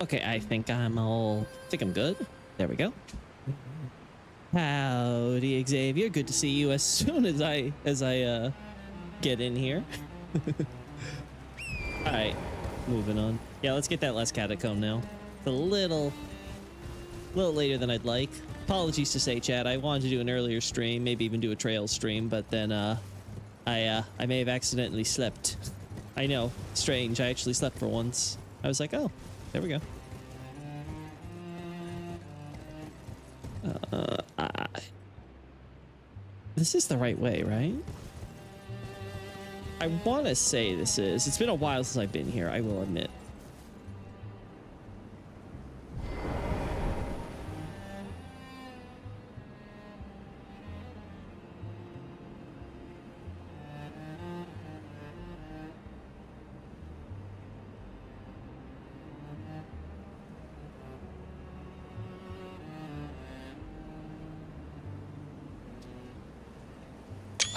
Okay, I think I'm good. There we go. Howdy, Xavier. Good to see you as soon as I get in here. All right, moving on. Yeah, let's get that last catacomb now. It's a little later than I'd like. Apologies to say, chat. I wanted to do an earlier stream, maybe even do a trail stream, but then I may have accidentally slept. I know, strange. I actually slept for once. I was like, oh, there we go. This is the right way, right? I want to say this is. It's been a while since I've been here, I will admit.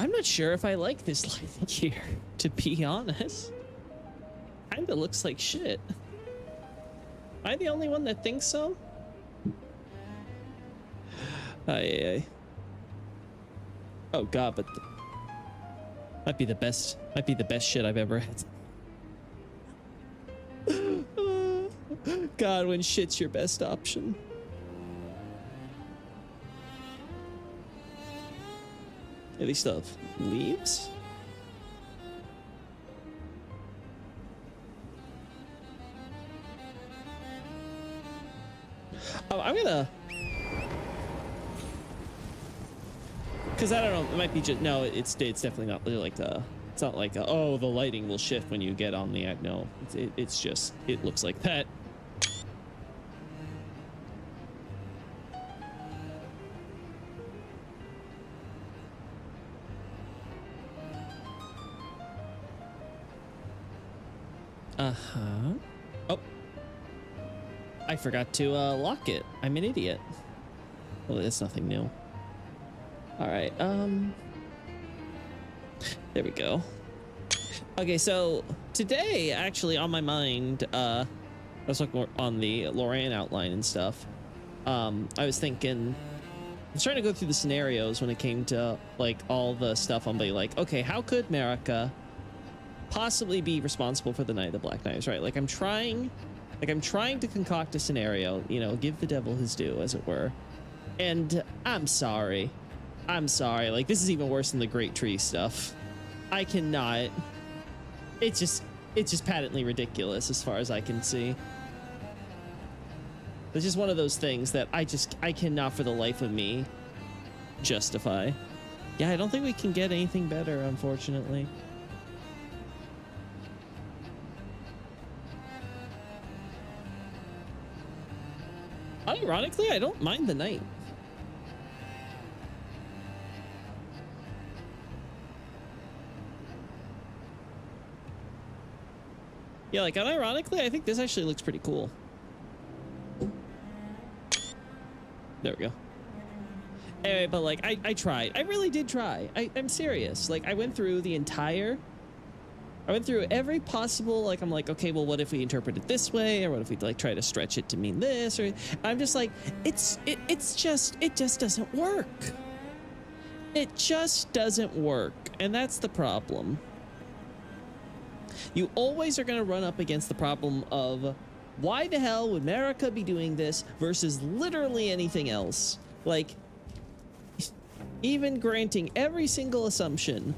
I'm not sure if I like this lighting here, to be honest. Kinda looks like shit. Am I the only one that thinks so? Aye. Oh god, but might be the best shit I've ever had. God, when shit's your best option. At least of leaves? Oh, I'm gonna... Because I don't know, it might be just... No, it's definitely not like a... It's not like a, oh, the lighting will shift when you get on the... No, it's just... It looks like that. Uh-huh. Oh. I forgot to lock it. I'm an idiot. Well, it's nothing new. All right. There we go. Okay, so today, actually, on my mind, I was looking on the Lorraine outline and stuff. I was thinking, I was trying to go through the scenarios when it came to like all the stuff on the like, okay, how could Marika possibly be responsible for the Night of the Black Knives, right? Like I'm trying to concoct a scenario, you know, give the devil his due, as it were. And I'm sorry. Like this is even worse than the Great Tree stuff. I cannot. It's just patently ridiculous as far as I can see. It's just one of those things that I cannot for the life of me justify. Yeah, I don't think we can get anything better, unfortunately. Ironically, I don't mind the night. Yeah, like unironically, I think this actually looks pretty cool. There we go. Anyway, but like I tried. I really did try. I'm serious. Like I went through every possible, like I'm like, okay, well, what if we interpret it this way, or what if we like try to stretch it to mean this, or I'm just like, it just doesn't work. It just doesn't work, and that's the problem. You always are going to run up against the problem of why the hell would Marika be doing this versus literally anything else. Like, even granting every single assumption,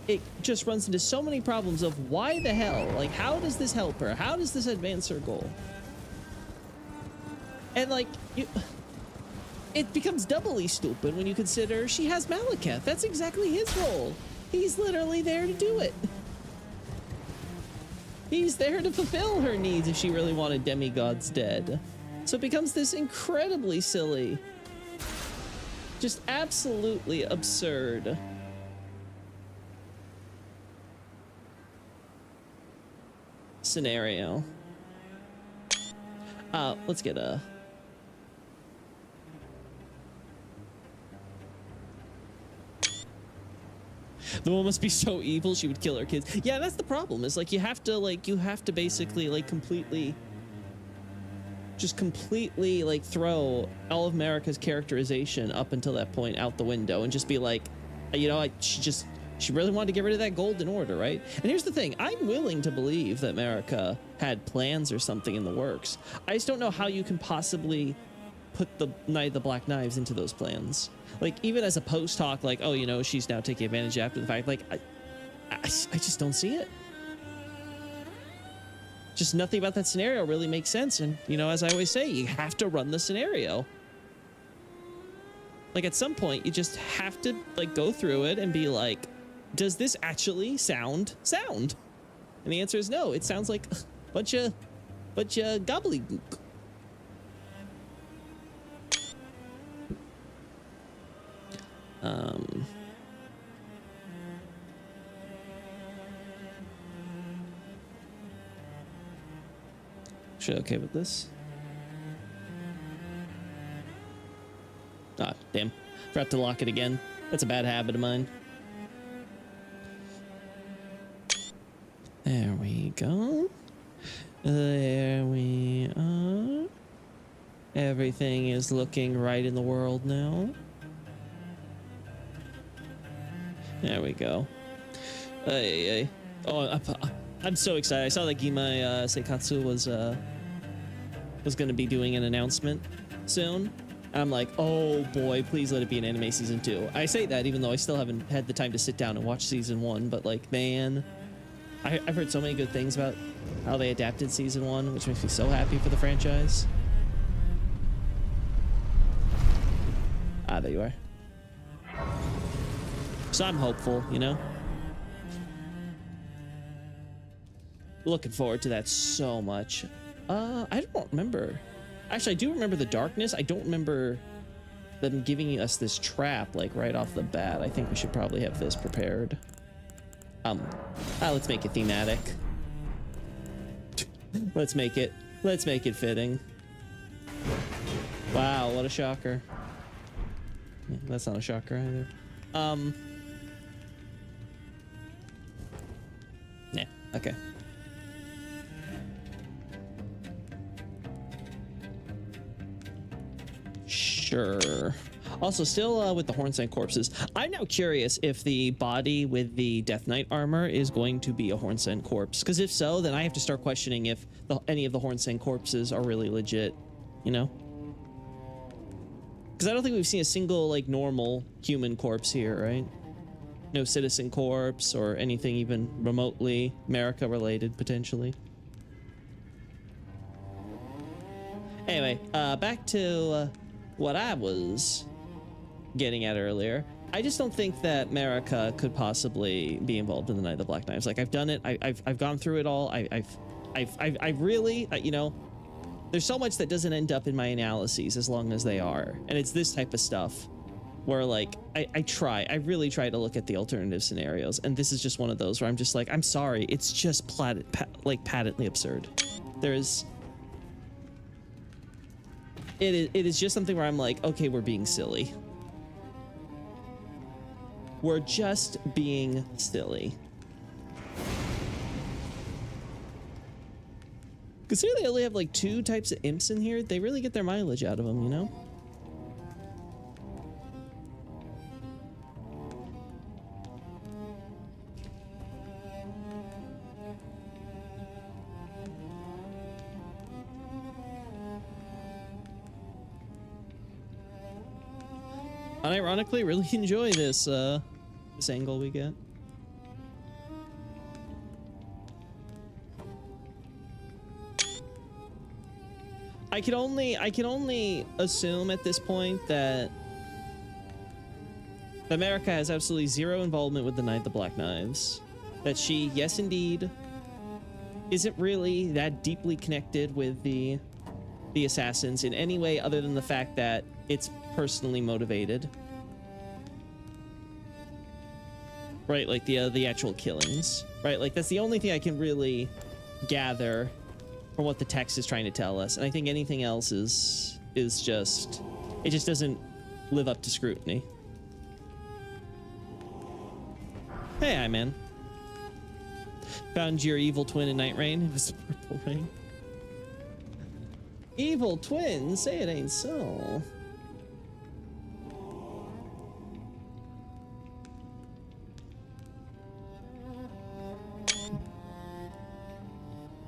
it just runs into so many problems of why the hell, like, how does this help her? How does this advance her goal? And like, it becomes doubly stupid when you consider she has Malekith. That's exactly his role. He's literally there to do it. He's there to fulfill her needs if she really wanted demigods dead. So it becomes this incredibly silly, just absolutely absurd scenario. Let's get a... The woman must be so evil she would kill her kids. Yeah, that's the problem. Is like you have to basically like completely just completely like throw all of America's characterization up until that point out the window and just be like, you know, she really wanted to get rid of that golden order, right? And here's the thing, I'm willing to believe that America had plans or something in the works. I just don't know how you can possibly put the Knight of the Black Knives into those plans. Like, even as a post hoc, like, oh, you know, she's now taking advantage after the fact, like, I just don't see it. Just nothing about that scenario really makes sense. And, you know, as I always say, you have to run the scenario. Like, at some point, you just have to, like, go through it and be like, does this actually sound? And the answer is no. It sounds like a bunch of gobbledygook. Actually okay with this. Ah, damn. Forgot to lock it again. That's a bad habit of mine. There we go. There we are. Everything is looking right in the world now. There we go. Oh, I'm so excited. I saw that Gimai Seikatsu was going to be doing an announcement soon. I'm like, oh boy, please let it be an anime season 2. I say that even though I still haven't had the time to sit down and watch season 1, but like, man, I've heard so many good things about how they adapted season 1, which makes me so happy for the franchise. Ah, there you are. So I'm hopeful, you know? Looking forward to that so much. I don't remember. Actually, I do remember the darkness. I don't remember them giving us this trap, like, right off the bat. I think we should probably have this prepared. Let's make it thematic. Let's make it fitting. Wow, what a shocker. Yeah, that's not a shocker either. Yeah, okay. Sure. Also, still with the Hornsent corpses, I'm now curious if the body with the Death Knight armor is going to be a Hornsent corpse. Because if so, then I have to start questioning if any of the Hornsent corpses are really legit, you know? Because I don't think we've seen a single, like, normal human corpse here, right? No citizen corpse or anything even remotely America related, potentially. Anyway, back to what I was getting at earlier. I just don't think that America could possibly be involved in the Night of the Black Knives. Like, I've done it. I've gone through it all. I've really, you know, there's so much that doesn't end up in my analyses as long as they are. And it's this type of stuff where, like, I really try to look at the alternative scenarios. And this is just one of those where I'm just like, I'm sorry. It's just patently absurd. It is just something where I'm like, okay, we're being silly. We're just being silly. Consider they only have like 2 types of imps in here. They really get their mileage out of them, you know? Unironically, really enjoy this this angle we get. I can only assume at this point that America has absolutely zero involvement with the Night of the Black Knives. That she, yes indeed, isn't really that deeply connected with the assassins in any way other than the fact that it's personally motivated. Right, like the actual killings. Right, like that's the only thing I can really gather from what the text is trying to tell us. And I think anything else is just, it just doesn't live up to scrutiny. Hey, hi, man. Found your evil twin in Night Rain. It was the purple rain. Evil twin, say it ain't so.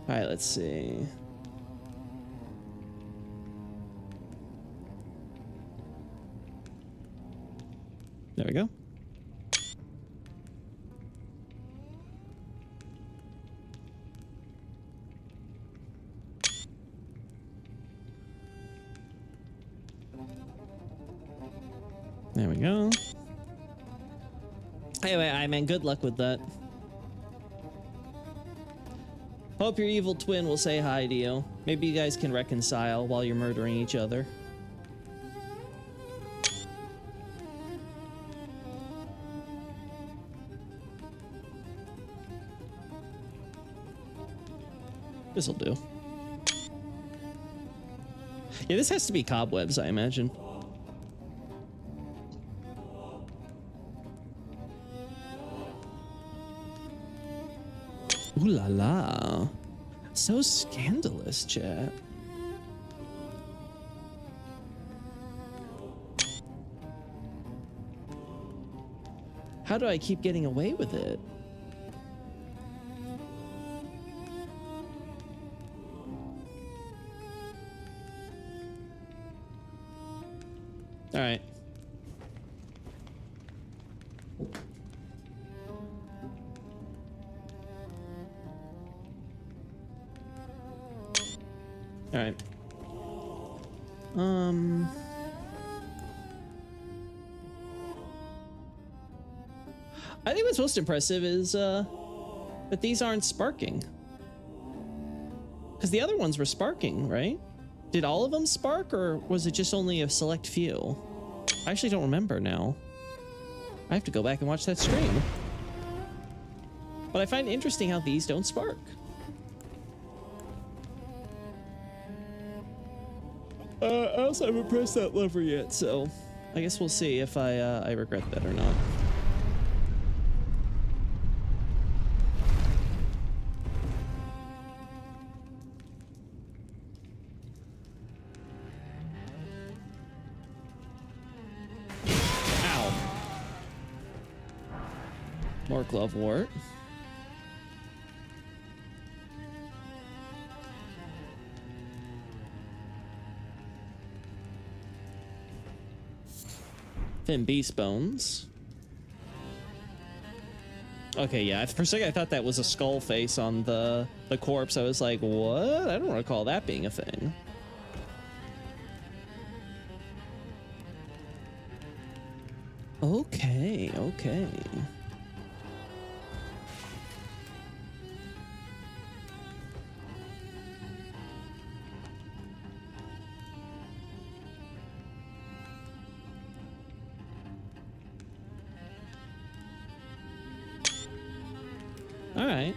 All right, let's see. There we go. There we go. Anyway, I man, good luck with that. Hope your evil twin will say hi to you. Maybe you guys can reconcile while you're murdering each other. This'll do. Yeah, this has to be cobwebs, I imagine. Ooh la la. So scandalous, chat. How do I keep getting away with it? All right. All right. I think what's most impressive is that these aren't sparking. Because the other ones were sparking, right? Did all of them spark, or was it just only a select few? I actually don't remember now. I have to go back and watch that stream. But I find it interesting how these don't spark. I also haven't pressed that lever yet, so I guess we'll see if I regret that or not. Ow. More glovewort. Thin beast bones. Okay, yeah. For a second, I thought that was a skull face on the corpse. I was like, what? I don't recall that being a thing. Okay, okay. All right.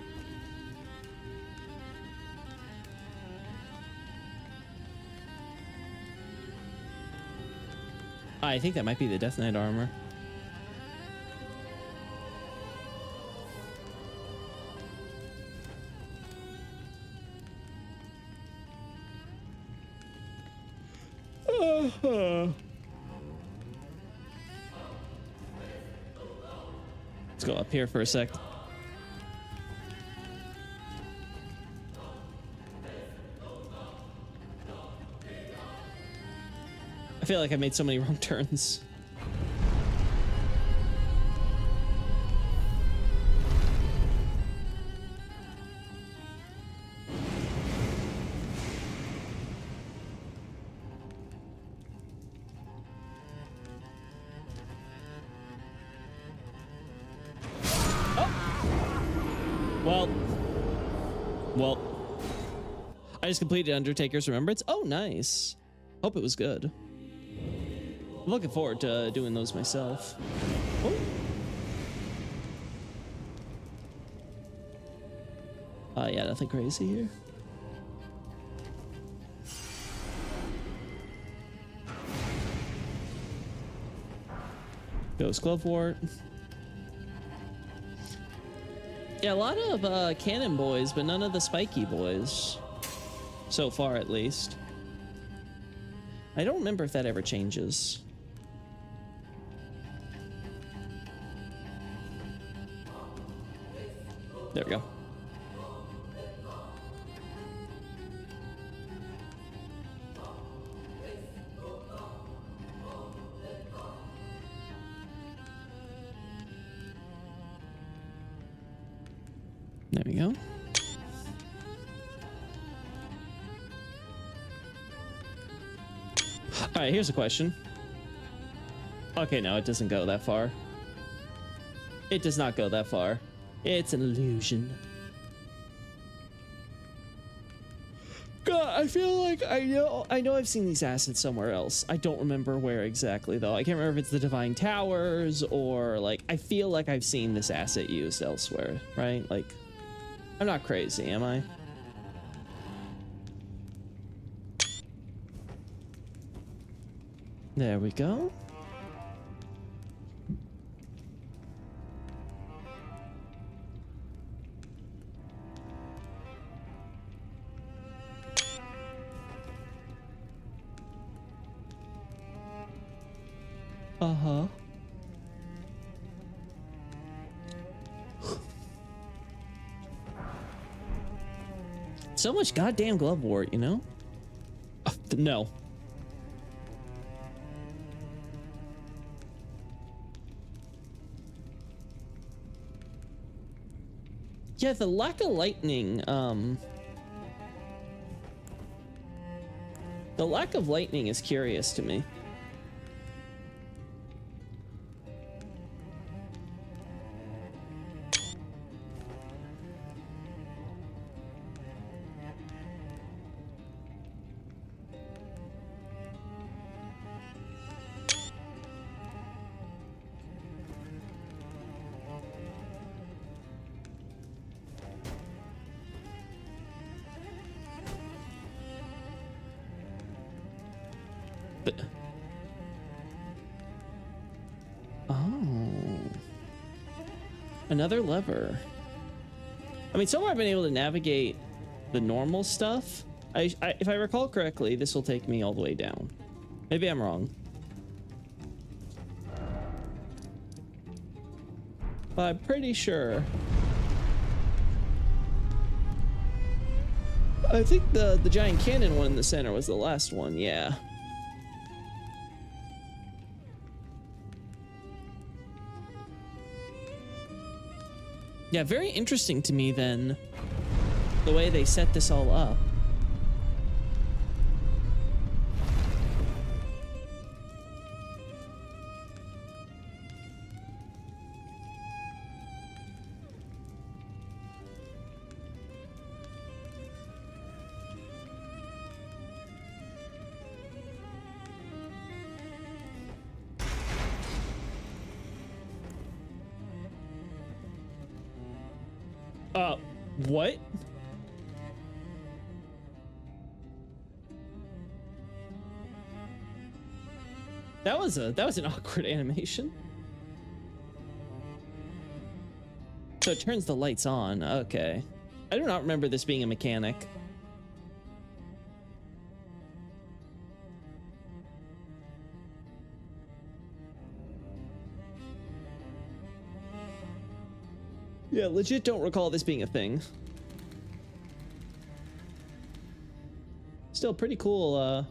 I think that might be the Death Knight armor. Let's go up here for a sec. I feel like I made so many wrong turns. Well, I just completed Undertaker's Remembrance. Oh, nice. Hope it was good. I'm looking forward to doing those myself. Oh. Yeah, nothing crazy here. Ghost Glovewort. Yeah, a lot of cannon boys, but none of the spiky boys. So far, at least. I don't remember if that ever changes. There we go. There we go. All right, here's a question. Okay, no, it doesn't go that far. It does not go that far. It's an illusion. God, I feel like I know I've seen these assets somewhere else. I don't remember where exactly though. I can't remember if it's the Divine Towers or like I feel like I've seen this asset used elsewhere, right? Like I'm not crazy, am I? There we go. Uh-huh. So much goddamn glove wart, you know? No. Yeah, the lack of lightning, the lack of lightning is curious to me. Another lever. I mean, so far I've been able to navigate the normal stuff. If I recall correctly, this will take me all the way down. Maybe I'm wrong. But I'm pretty sure. I think the giant cannon one in the center was the last one, yeah. Yeah, very interesting to me then, the way they set this all up. What? That was an awkward animation. So it turns the lights on. Okay. I do not remember this being a mechanic. Yeah, legit don't recall this being a thing. Still pretty cool,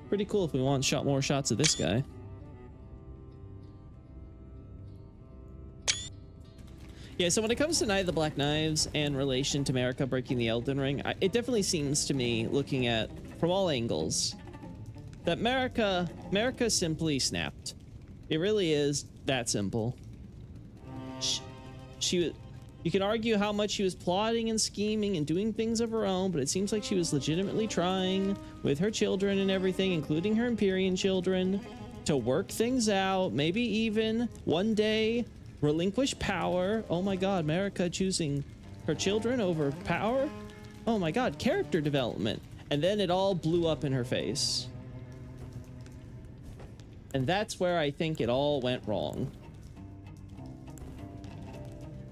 pretty cool if we want more shots of this guy. Yeah, so when it comes to Night of the Black Knives and relation to Marika breaking the Elden Ring, it definitely seems to me, looking at from all angles, that Marika simply snapped. It really is that simple. You can argue how much she was plotting and scheming and doing things of her own, but it seems like she was legitimately trying with her children and everything, including her Empyrean children, to work things out, maybe even one day relinquish power. Oh my god, Marika choosing her children over power? Oh my god, character development. And then it all blew up in her face. And that's where I think it all went wrong.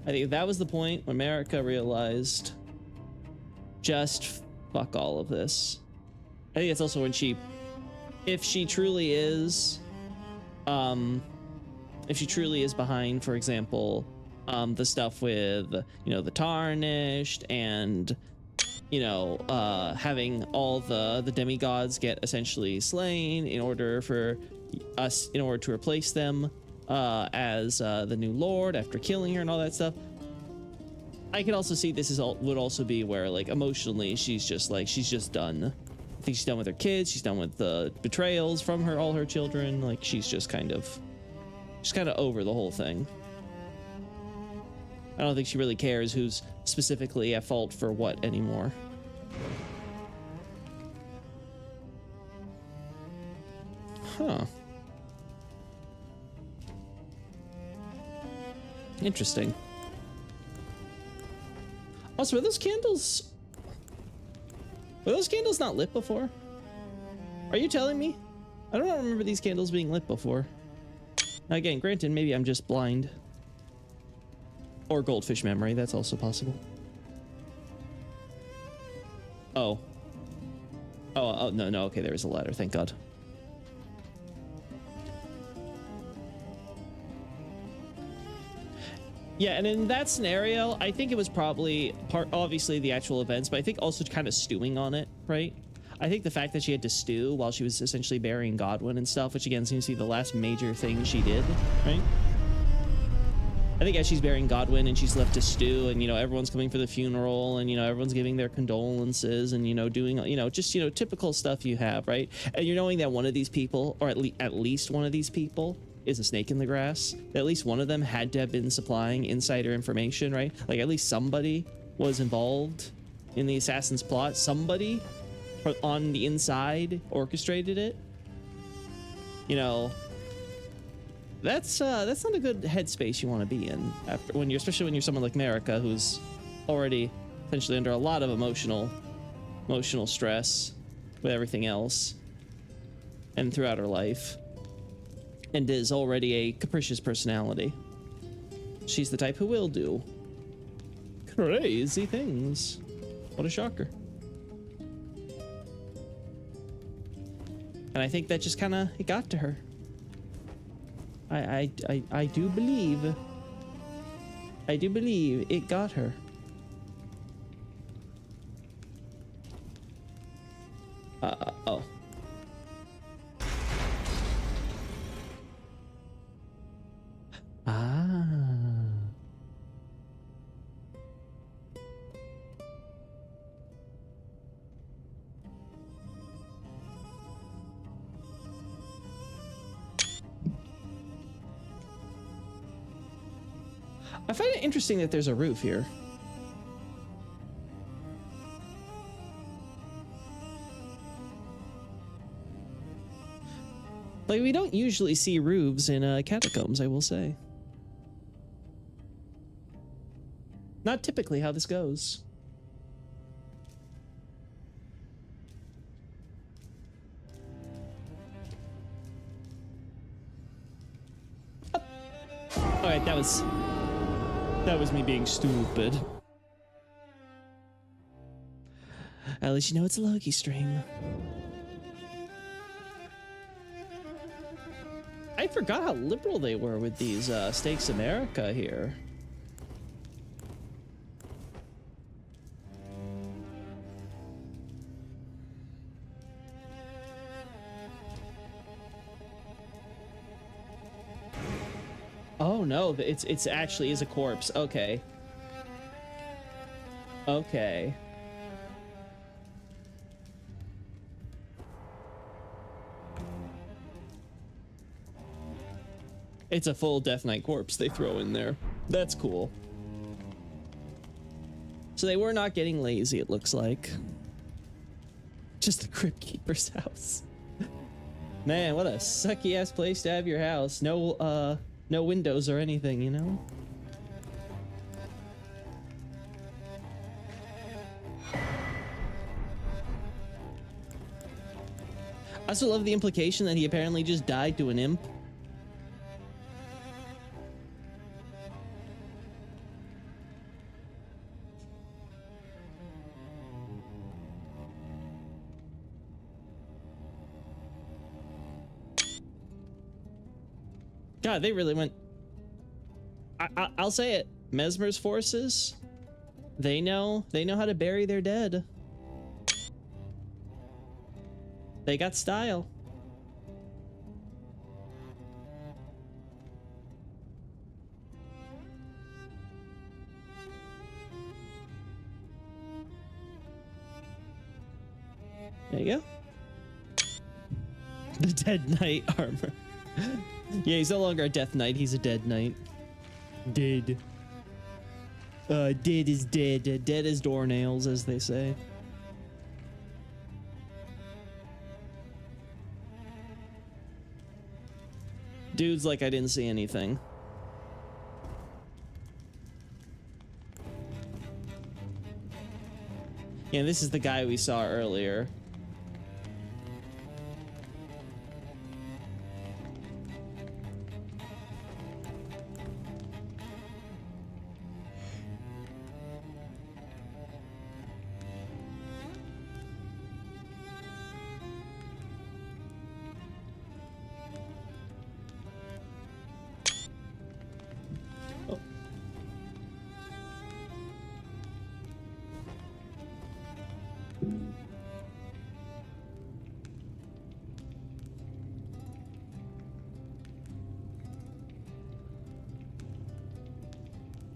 I think that was the point when Marika realized, just fuck all of this. I think it's also when she if she truly is, if she truly is behind, for example, the stuff with, you know, the tarnished and, you know, having all the demigods get essentially slain in order for us, in order to replace them as the new lord after killing her and all that stuff. I can also see this is would also be where, like, emotionally she's just done. I think she's done with her kids. She's done with the betrayals from all her children. Like, she's just kind of over the whole thing. I don't think she really cares who's specifically at fault for what anymore. Huh. Interesting. Also, were those candles not lit before? Are you telling me? I don't remember these candles being lit before. Now, again, granted, maybe I'm just blind. Or goldfish memory, that's also possible. Oh. Oh, no, okay, there is a ladder, thank God. Yeah, and in that scenario, I think it was probably obviously the actual events, but I think also kind of stewing on it, right? I think the fact that she had to stew while she was essentially burying Godwin and stuff, which again seems to be the last major thing she did, right? I think as she's burying Godwin and she's left to stew, and, you know, everyone's coming for the funeral, and, you know, everyone's giving their condolences, and, you know, doing, you know, just, you know, typical stuff you have, right? And you're knowing that one of these people, or at least one of these people, is a snake in the grass. At least one of them had to have been supplying insider information, right? Like, at least somebody was involved in the assassin's plot. Somebody on the inside orchestrated it. You know, that's not a good headspace you want to be in after, when you're, especially when you're someone like Marika, who's already essentially under a lot of emotional stress with everything else and throughout her life, and is already a capricious personality. She's the type who will do crazy things. What a shocker. And I think that just kind of, it got to her. I do believe it got her. Oh. Ah. I find it interesting that there's a roof here. Like, we don't usually see roofs in catacombs, I will say. Not typically how this goes. Alright, that was me being stupid. At least you know it's a Loki stream. I forgot how liberal they were with these Stakes America here. Oh no, it's actually is a corpse. Okay. Okay. It's a full Death Knight corpse they throw in there. That's cool. So they were not getting lazy, it looks like. Just the Crypt Keeper's house. Man, what a sucky ass place to have your house. No windows or anything, you know? I also love the implication that he apparently just died to an imp. God, they really went. I'll say it. Mesmer's forces, they know how to bury their dead. They got style. There you go. The Dead Knight armor. Yeah, he's no longer a Death Knight, he's a Dead Knight. Dead. Dead is dead. Dead as doornails, as they say. Dude's like, I didn't see anything. Yeah, this is the guy we saw earlier.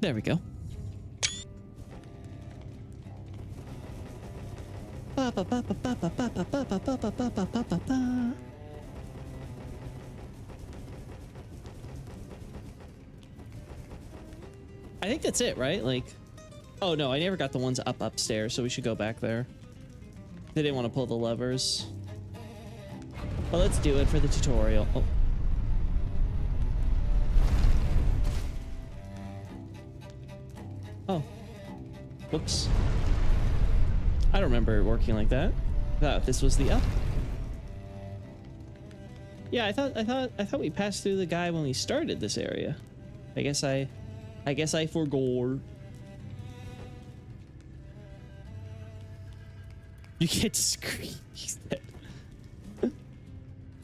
There we go. I think that's it, right? Like, oh no, I never got the ones upstairs, so we should go back there. They didn't want to pull the levers. Well, let's do it for the tutorial. Oh. Oh. Whoops. I don't remember it working like that. I thought this was the up. Yeah, I thought we passed through the guy when we started this area. I guess I forgot. You can't scream. He's dead.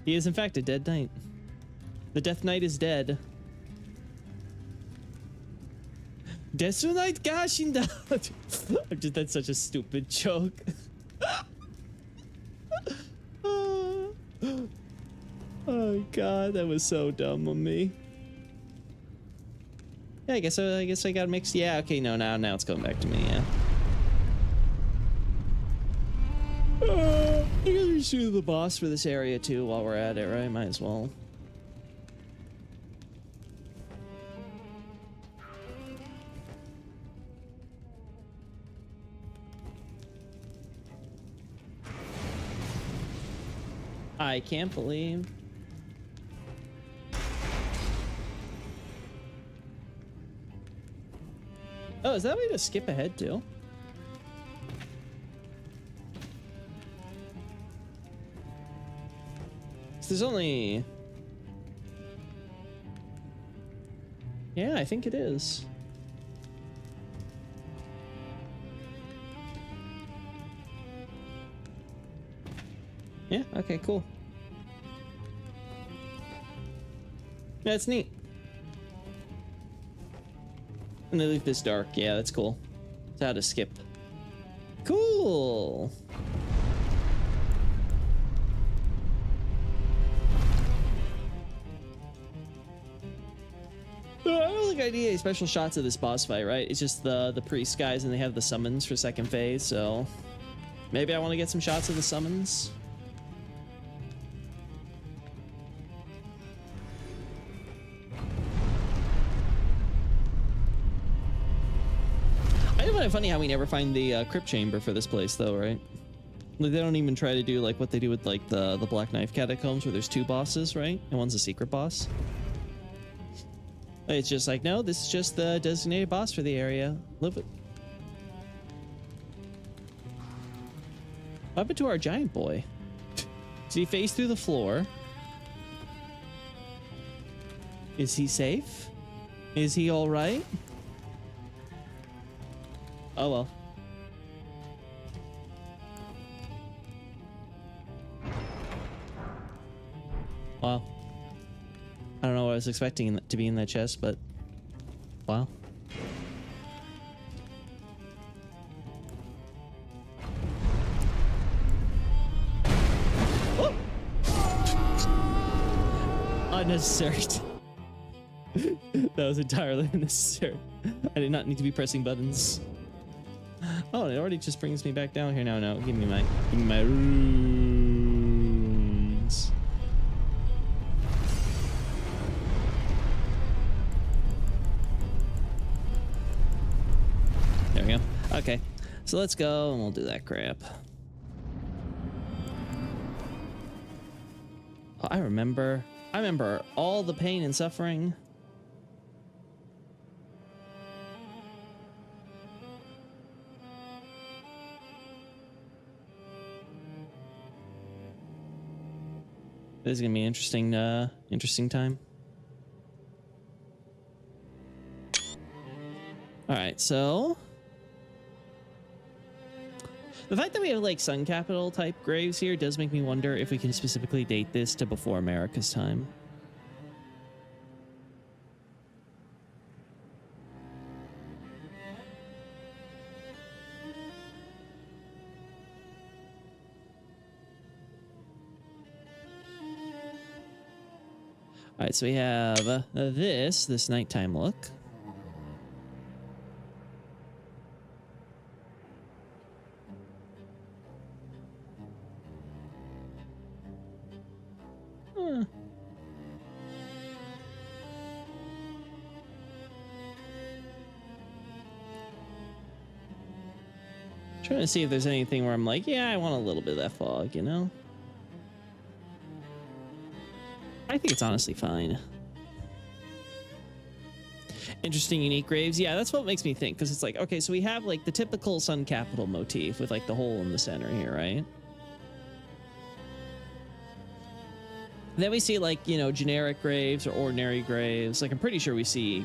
He is in fact a dead knight. The Death Knight is dead. Death Knight Gashinda. That's such a stupid joke. Oh god, that was so dumb of me. Yeah, I guess I got mixed. Yeah, okay, no, now it's coming back to me. Yeah. I guess we should do the boss for this area too while we're at it, right? Might as well. I can't believe. Oh, is that way to skip ahead too? There's only... Yeah, I think it is. Yeah, okay, cool. That's neat. And they leave this dark. Yeah, that's cool. It's how to skip. Cool. I don't think I need any special shots of this boss fight, right? It's just the priest guys and they have the summons for second phase, so maybe I want to get some shots of the summons. I find it funny how we never find the crypt chamber for this place though, right? Like they don't even try to do like what they do with like the Black Knife Catacombs where there's two bosses, right? And one's a secret boss. It's just like, no, this is just the designated boss for the area. Love it. What happened to our giant boy? Did he phase through the floor? Is he safe? Is he all right? Oh well. Wow. I don't know what I was expecting to be in that chest, but wow. Oh! Unnecessary. That was entirely unnecessary. I did not need to be pressing buttons. Oh, it already just brings me back down here. No, give me my runes. There we go. Okay, so let's go and we'll do that crap. Oh, I remember all the pain and suffering. This is gonna be an interesting time. All right, so the fact that we have like Sun Capital type graves here does make me wonder if we can specifically date this to before America's time. All right, so we have this nighttime look. Trying to see if there's anything where I'm like, yeah, I want a little bit of that fog, you know? I think it's honestly fine. Interesting, unique graves. Yeah, that's what makes me think, because it's like, okay, so we have like the typical Sun Capital motif with like the hole in the center here, right? Then we see like, you know, generic graves or ordinary graves. Like I'm pretty sure we see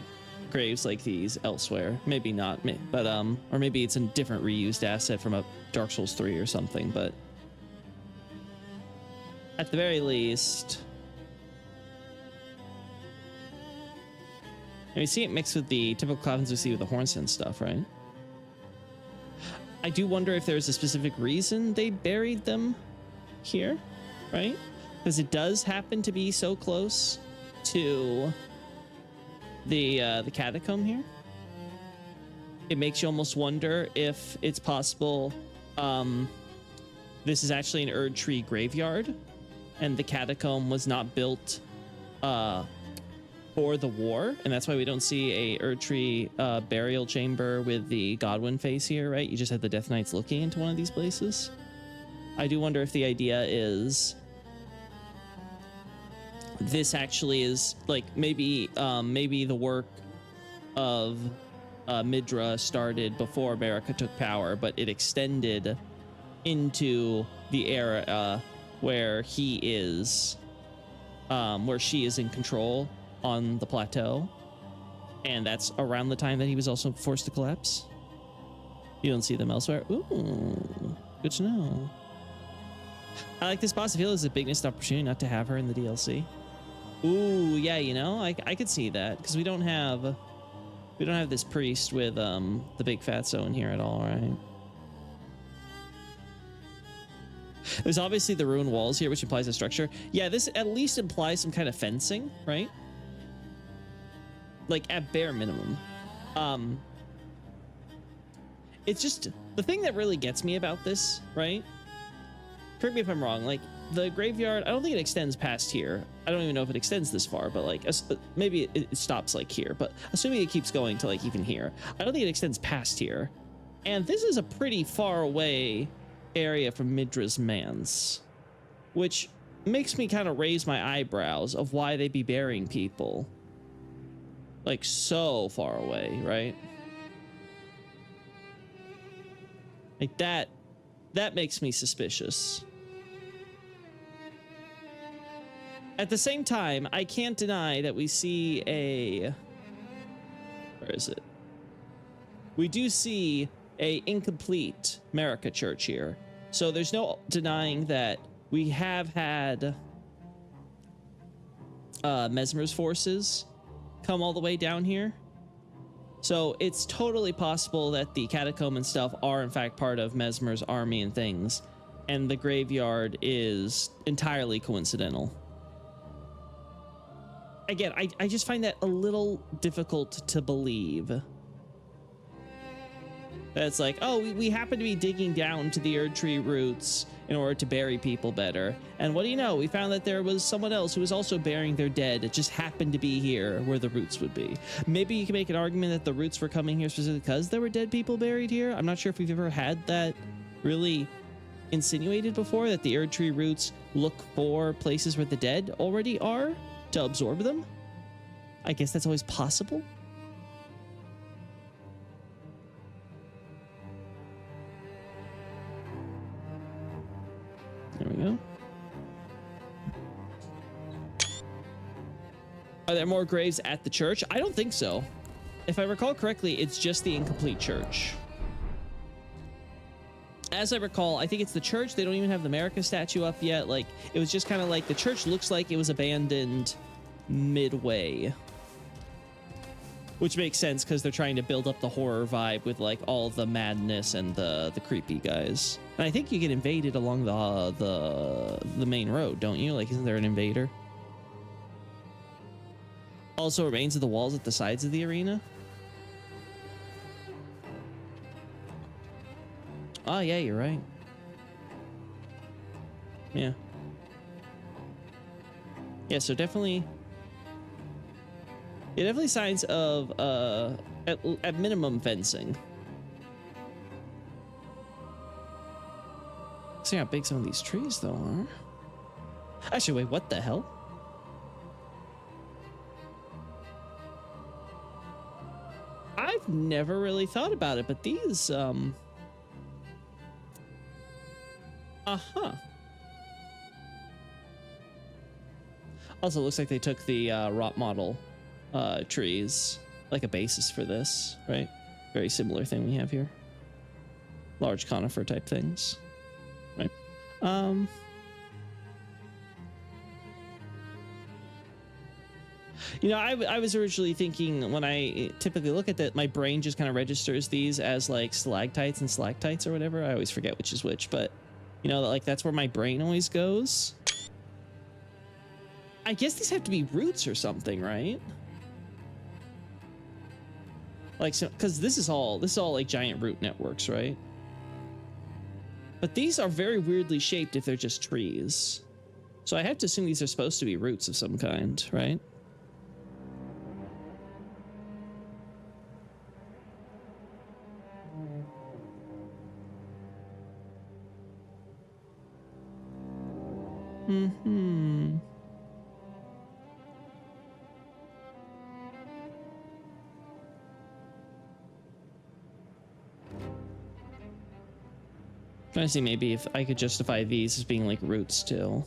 graves like these elsewhere. Maybe not, but or maybe it's a different reused asset from a Dark Souls 3 or something, but at the very least, and we see it mixed with the typical coffins we see with the Hornsen stuff, right? I do wonder if there's a specific reason they buried them here, right? Because it does happen to be so close to the catacomb here. It makes you almost wonder if it's possible this is actually an Erd Tree graveyard, and the catacomb was not built for the war, and that's why we don't see a Erd Tree burial chamber with the Godwin face here, right? You just had the Death Knights looking into one of these places. I do wonder if the idea is this actually is like maybe the work of Midra started before America took power, but it extended into the era where he is where she is in control on the plateau, and that's around the time that he was also forced to collapse. You don't see them elsewhere. Ooh, good to know. I like this boss. I feel it's a big missed opportunity not to have her in the DLC. Ooh, yeah, you know, I could see that, because we don't have this priest with the big fatso in here at all, right? There's obviously the ruined walls here, which implies a structure. Yeah, this at least implies some kind of fencing, right? Like at bare minimum. It's just the thing that really gets me about this, right? Correct me if I'm wrong, like the graveyard, I don't think it extends past here. I don't even know if it extends this far, but like maybe it stops like here, but assuming it keeps going to like even here, I don't think it extends past here. And this is a pretty far away area from Midra's Manse, which makes me kind of raise my eyebrows of why they'd be burying people like so far away, right? Like that makes me suspicious. At the same time, I can't deny that we see where is it? We do see a incomplete America church here. So there's no denying that we have had Mesmer's forces come all the way down here. So it's totally possible that the catacomb and stuff are in fact part of Mesmer's army and things, and the graveyard is entirely coincidental. Again, I just find that a little difficult to believe. That's like, oh, we happen to be digging down to the Erd Tree roots in order to bury people better. And what do you know? We found that there was someone else who was also burying their dead. It just happened to be here where the roots would be. Maybe you can make an argument that the roots were coming here specifically because there were dead people buried here. I'm not sure if we've ever had that really insinuated before, that the Erd Tree roots look for places where the dead already are to absorb them. I guess that's always possible. There we go. Are there more graves at the church? I don't think so. If I recall correctly, it's just the incomplete church. As I recall, I think it's the church. They don't even have the America statue up yet. Like, it was just kind of like the church looks like it was abandoned midway. Which makes sense because they're trying to build up the horror vibe with like all the madness and the creepy guys. And I think you get invaded along the main road, don't you? Like, isn't there an invader? Also remains of the walls at the sides of the arena. Oh, yeah, you're right. Yeah. Yeah, so definitely... Yeah, definitely signs of, at minimum, fencing. See how big some of these trees, though, are. Actually, wait, what the hell? I've never really thought about it, but these, Uh-huh. Also, looks like they took the rot model trees like a basis for this, right? Very similar thing we have here. Large conifer type things, right? You know, I was originally thinking, when I typically look at that, my brain just kind of registers these as like stalactites and stalactites or whatever. I always forget which is which, but you know, like that's where my brain always goes. I guess these have to be roots or something, right? Like, so, because this is all like giant root networks, right? But these are very weirdly shaped if they're just trees. So I have to assume these are supposed to be roots of some kind, right? Mm-hmm. Trying to see maybe if I could justify these as being like roots still.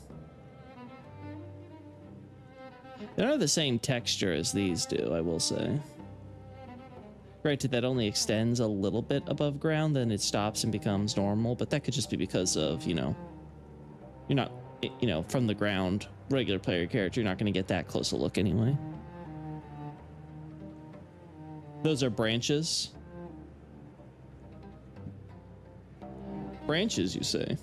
They don't have the same texture as these do, I will say. Granted, that only extends a little bit above ground, then it stops and becomes normal, but that could just be because of, you know, you're not, you know, from the ground, regular player character, you're not going to get that close a look anyway. Those are branches. Branches, you say?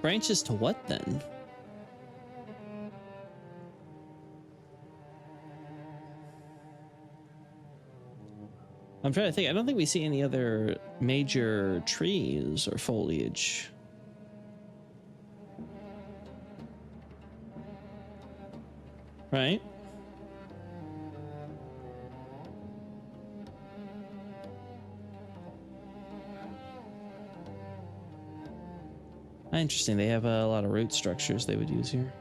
Branches to what then? I'm trying to think. I don't think we see any other major trees or foliage. Right? Interesting. They have a lot of root structures they would use here.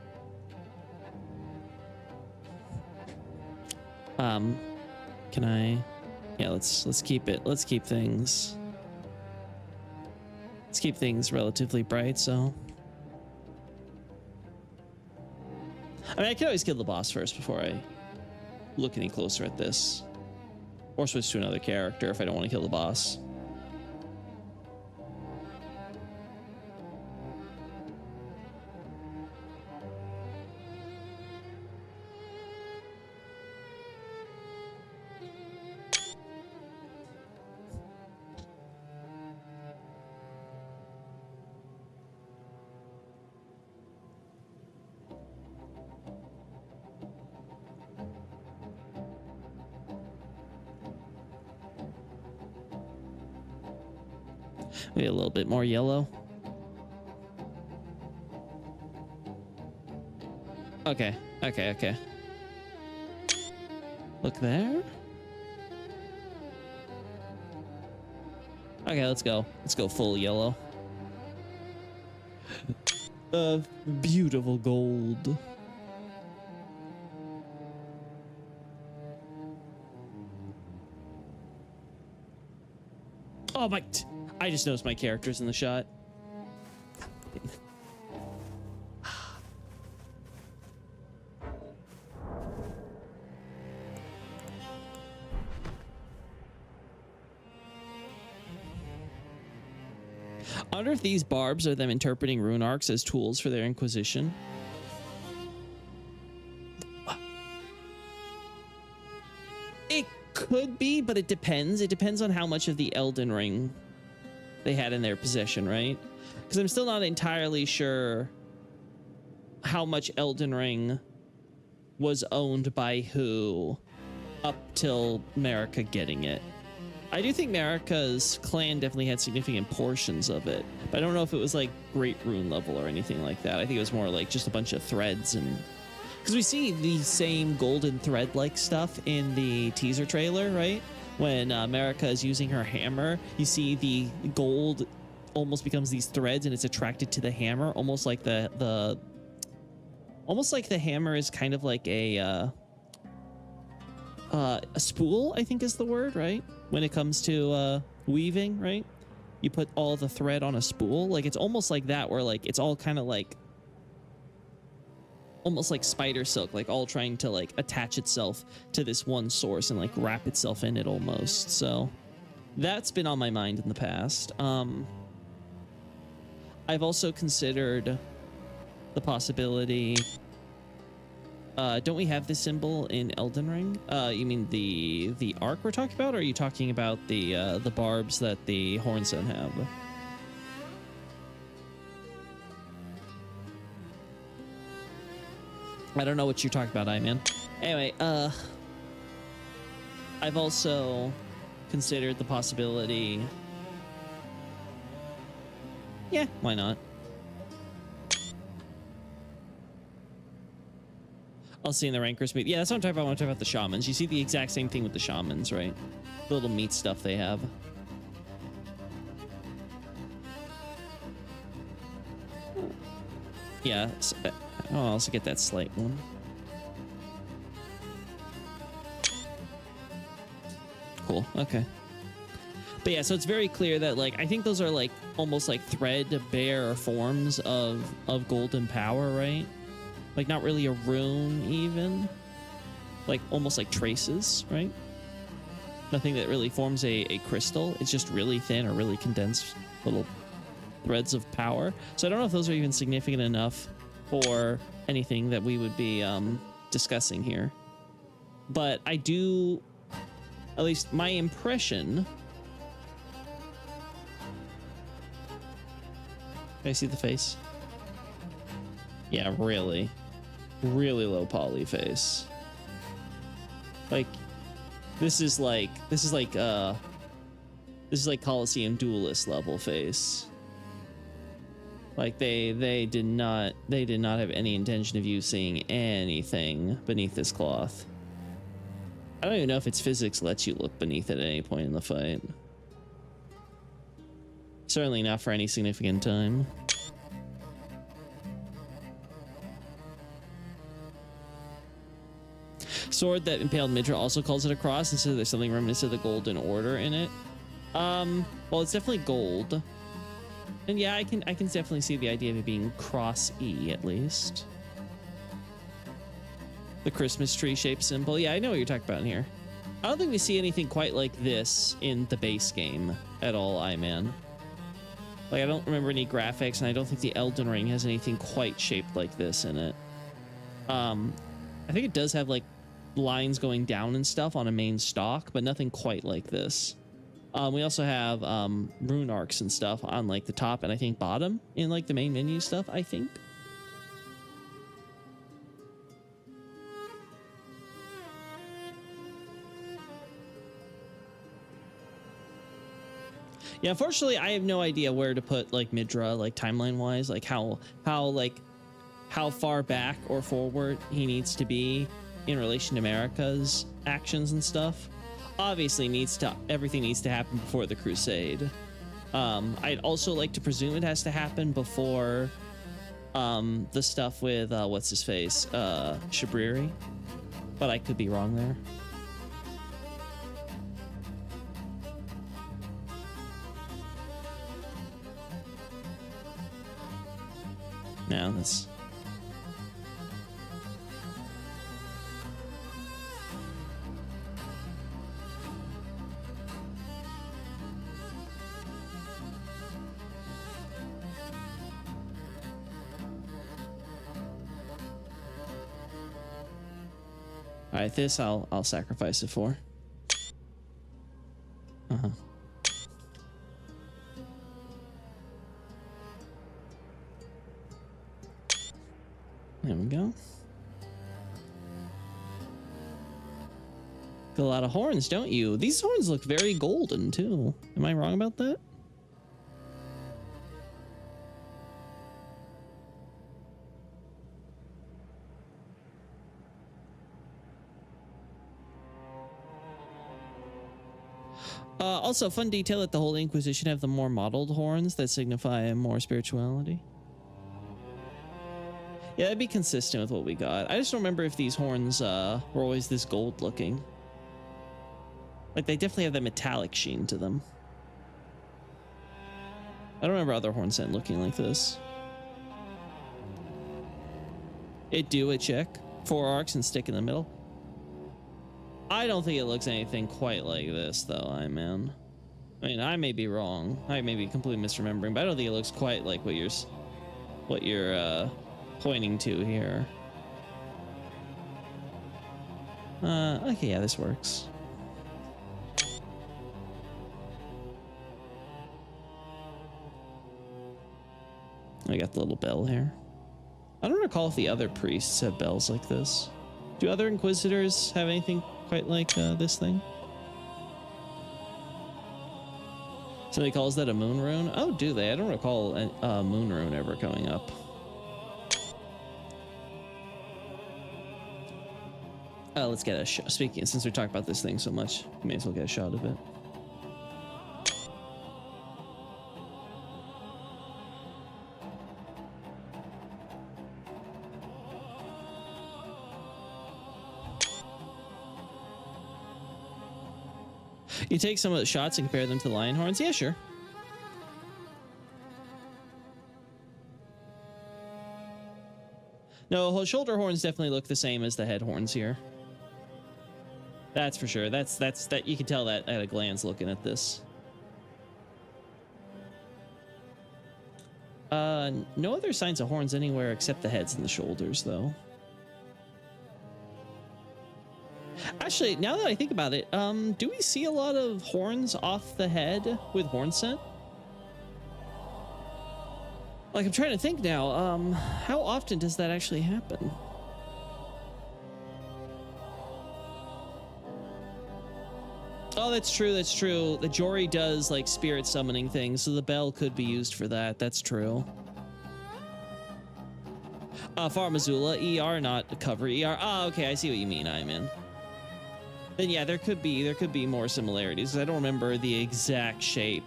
Can I? Yeah, let's keep it. Let's keep things. Let's keep things relatively bright. So, I mean, I could always kill the boss first before I look any closer at this. Or switch to another character if I don't want to kill the boss. Maybe a little bit more yellow. Okay, okay. Look there. Okay, let's go. Let's go full yellow. Beautiful gold. Oh my... I just noticed my character's in the shot. I wonder if these barbs are them interpreting rune arcs as tools for their inquisition. It could be, but it depends. It depends on how much of the Elden Ring they had in their possession, right? Because I'm still not entirely sure how much Elden Ring was owned by who up till Marika getting it. I do think Marika's clan definitely had significant portions of it, but I don't know if it was like great rune level or anything like that. I think it was more like just a bunch of threads, and because we see the same golden thread like stuff in the teaser trailer, right? When Marika is using her hammer, you see the gold almost becomes these threads and it's attracted to the hammer, almost like the hammer is kind of like a spool, I think is the word, right? When it comes to weaving, right? You put all the thread on a spool. Like it's almost like that, where like it's all kind of like almost like spider silk, like all trying to like attach itself to this one source and like wrap itself in it almost. So that's been on my mind in the past. I've also considered the possibility. Don't we have this symbol in Elden Ring? You mean the arc we're talking about, or are you talking about the barbs that the Hornstone have? I don't know what you're talking about, man. Anyway, I've also considered the possibility. Yeah, why not? I'll see in the rankers meet. Yeah, that's what I'm talking about. I want to talk about the shamans. You see the exact same thing with the shamans, right? The little meat stuff they have. Yeah. So, I'll also get that slight one. Cool. Okay. But yeah, so it's very clear that like I think those are like almost like threadbare forms of golden power, right? Like not really a rune even. Like almost like traces, right? Nothing that really forms a crystal. It's just really thin or really condensed little threads of power. So I don't know if those are even significant enough for anything that we would be discussing here. But I do, at least my impression. Can I see the face? Yeah, really low poly face. Like this is like Coliseum Duelist level face. Like they did not have any intention of you seeing anything beneath this cloth. I don't even know if its physics lets you look beneath it at any point in the fight. Certainly not for any significant time. Sword that impaled Midra also calls it a cross, and so there's something reminiscent of the Golden Order in it. Well, it's definitely gold. And yeah, I can definitely see the idea of it being cross E at least. The Christmas tree shaped symbol. Yeah, I know what you're talking about in here. I don't think we see anything quite like this in the base game at all, man. Like, I don't remember any graphics, and I don't think the Elden Ring has anything quite shaped like this in it. I think it does have, like, lines going down and stuff on a main stalk, but nothing quite like this. We also have rune arcs and stuff on, like, the top and I think bottom in, like, the main menu stuff, I think. Yeah, unfortunately, I have no idea where to put, like, Midra, like, timeline-wise, like, how far back or forward he needs to be in relation to America's actions and stuff. Obviously, everything needs to happen before the Crusade. I'd also like to presume it has to happen before the stuff with what's his face, Shabriri, but I could be wrong there. No, that's... All right, this I'll sacrifice it for. Uh-huh. There we go. Got a lot of horns, don't you? These horns look very golden too. Am I wrong about that? Also, fun detail that the Holy Inquisition have the more modeled horns that signify more spirituality. Yeah, that'd be consistent with what we got. I just don't remember if these horns were always this gold looking. Like, they definitely have that metallic sheen to them. I don't remember other horn scent looking like this. It do a check. 4 arcs and stick in the middle. I don't think it looks anything quite like this, though, man. I mean, I may be wrong. I may be completely misremembering, but I don't think it looks quite like what you're pointing to here. Okay, yeah, this works. I got the little bell here. I don't recall if the other priests have bells like this. Do other Inquisitors have anything quite like this thing? Somebody calls that a moon rune? Oh, do they? I don't recall a moon rune ever coming up. Let's get a shot. Speaking, since we talked about this thing so much, we may as well get a shot of it. You take some of the shots and compare them to the lion horns? Yeah, sure. No, shoulder horns definitely look the same as the head horns here. That's for sure. That you can tell that at a glance looking at this. No other signs of horns anywhere except the heads and the shoulders, though. Actually, now that I think about it, do we see a lot of horns off the head with horn scent? Like, I'm trying to think now, how often does that actually happen? Oh, that's true, that's true. The Jori does, like, spirit summoning things, so the bell could be used for that. That's true. Far Missoula, ER, not cover ER. Oh, okay, I see what you mean, man. Then yeah, there could be more similarities. I don't remember the exact shape.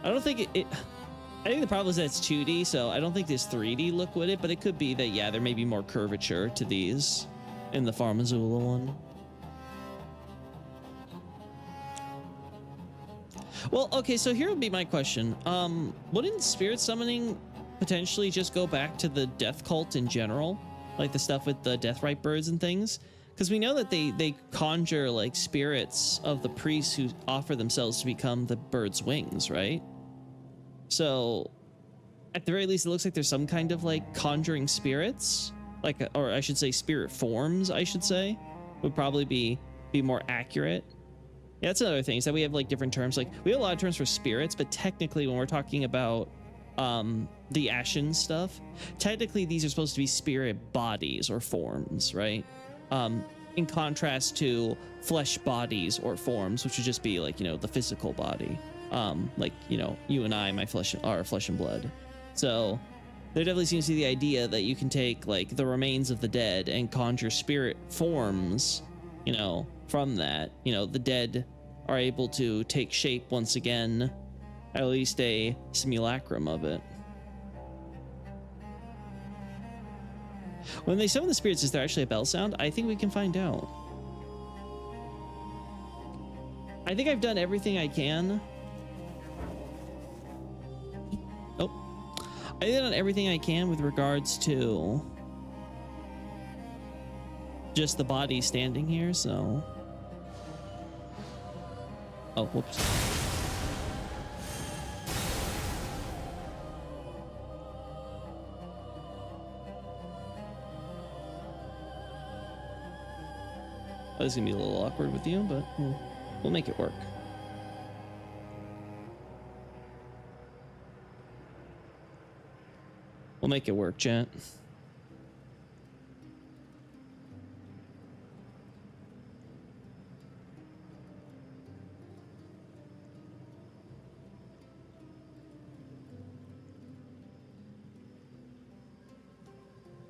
I don't think I think the problem is that it's 2D, so I don't think this 3D look with it, but it could be that, yeah, there may be more curvature to these in the Far Missoula one. Well, okay, so here would be my question. Wouldn't spirit summoning potentially just go back to the death cult in general? like the stuff with the deathrite birds and things, because we know that they conjure like spirits of the priests who offer themselves to become the bird's wings, right? So at the very least, it looks like there's some kind of like conjuring spirits, like, or I should say spirit forms, I should say, would probably be more accurate. Yeah, that's another thing, is that we have like different terms. Like we have a lot of terms for spirits, but technically when we're talking about the ashen stuff, technically these are supposed to be spirit bodies or forms, right? In contrast to flesh bodies or forms, which would just be like, you know, the physical body. Like, you know, you and I, our flesh and blood. So there definitely seems to be the idea that you can take like the remains of the dead and conjure spirit forms, you know, from that. You know, the dead are able to take shape once again, at least a simulacrum of it. When they summon the spirits, is there actually a bell sound? I think we can find out. I think I've done everything I can. Oh, I did on everything I can with regards to just the body standing here, so. Oh, whoops. Oh, this is gonna be a little awkward with you, but we'll make it work. We'll make it work, chat.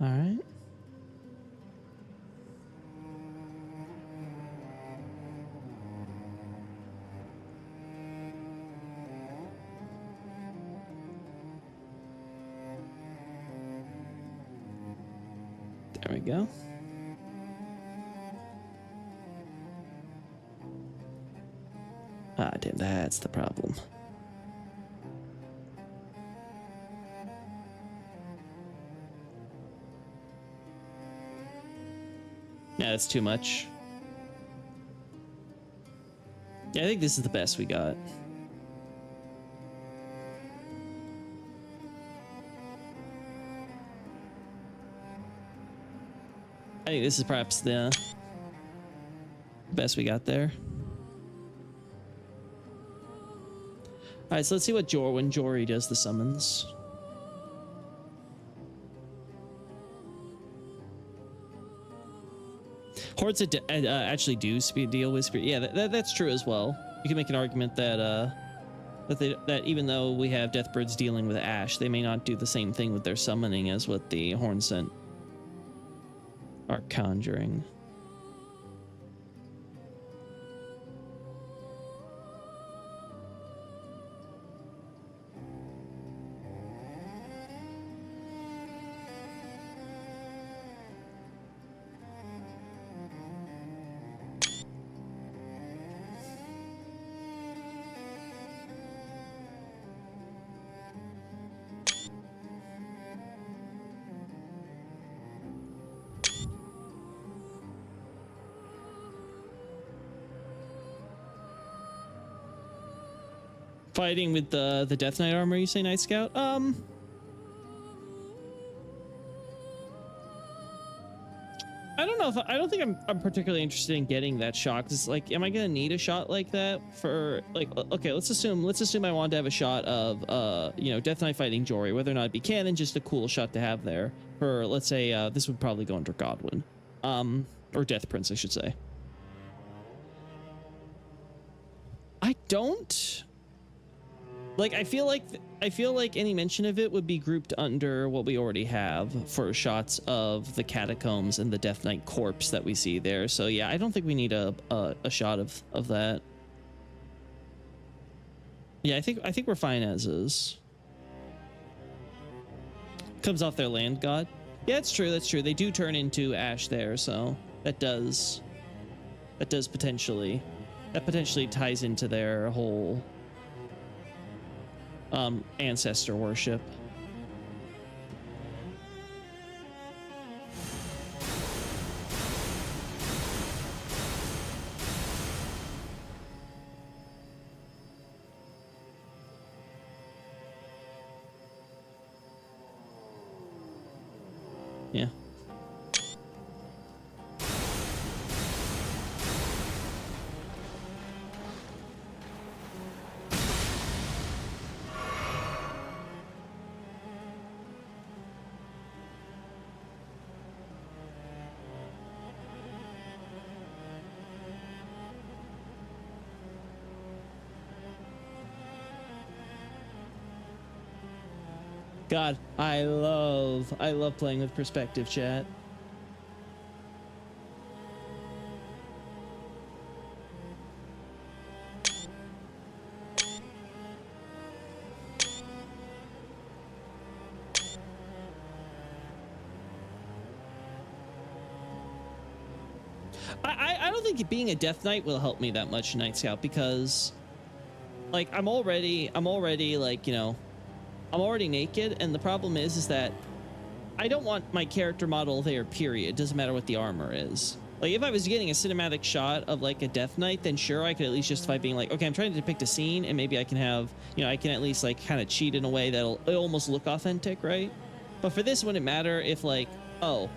All right. There we go. Ah, damn, that's the problem. Yeah, that's too much. Yeah, I think this is the best we got. I think this is perhaps the best we got there. All right, so let's see what when Jory does the summons. Hordes actually do deal with spirit. Yeah, that's true as well. You can make an argument that that even though we have Deathbirds dealing with ash, they may not do the same thing with their summoning as what the Hornsent are conjuring. Fighting with the Death Knight armor, you say, Night Scout? I don't know if I don't think I'm particularly interested in getting that shot. 'Cause it's like, am I gonna need a shot like that for like? Okay, let's assume I want to have a shot of you know, Death Knight fighting Jory, whether or not it be canon, just a cool shot to have there for, let's say, this would probably go under Godwin, or Death Prince, I should say. I don't. Like, I feel like any mention of it would be grouped under what we already have for shots of the catacombs and the Death Knight corpse that we see there. So yeah, I don't think we need a shot of that. Yeah, I think we're fine as is. Comes off their land god. Yeah, it's true. That's true. They do turn into ash there, so that potentially ties into their whole ancestor worship. God, I love playing with perspective, chat. I don't think being a Death Knight will help me that much, Night Scout, because like I'm already like, you know, I'm already naked, and the problem is that I don't want my character model there, period. Doesn't matter what the armor is. Like if I was getting a cinematic shot of like a Death Knight, then sure, I could at least justify being like, okay, I'm trying to depict a scene, and maybe I can have, you know, I can at least like kind of cheat in a way that'll almost look authentic, right? But for this, wouldn't matter if like, oh,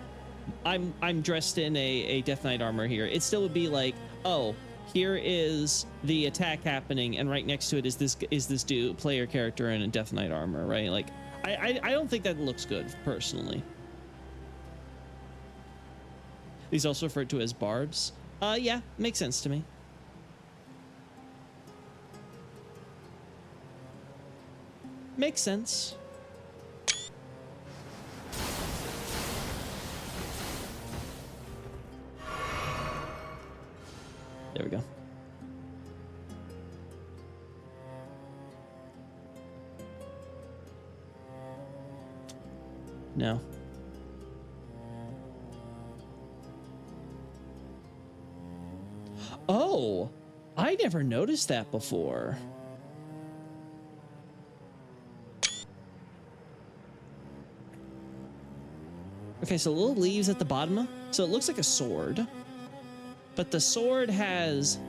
I'm dressed in a Death Knight armor here. It still would be like, oh, here is the attack happening, and right next to it is this dude player character in a Death Knight armor, right? Like I don't think that looks good personally. These also referred to as barbs. Yeah, makes sense to me. Makes sense. There we go. No. Oh, I never noticed that before. Okay, so little leaves at the bottom. So it looks like a sword. But the sword has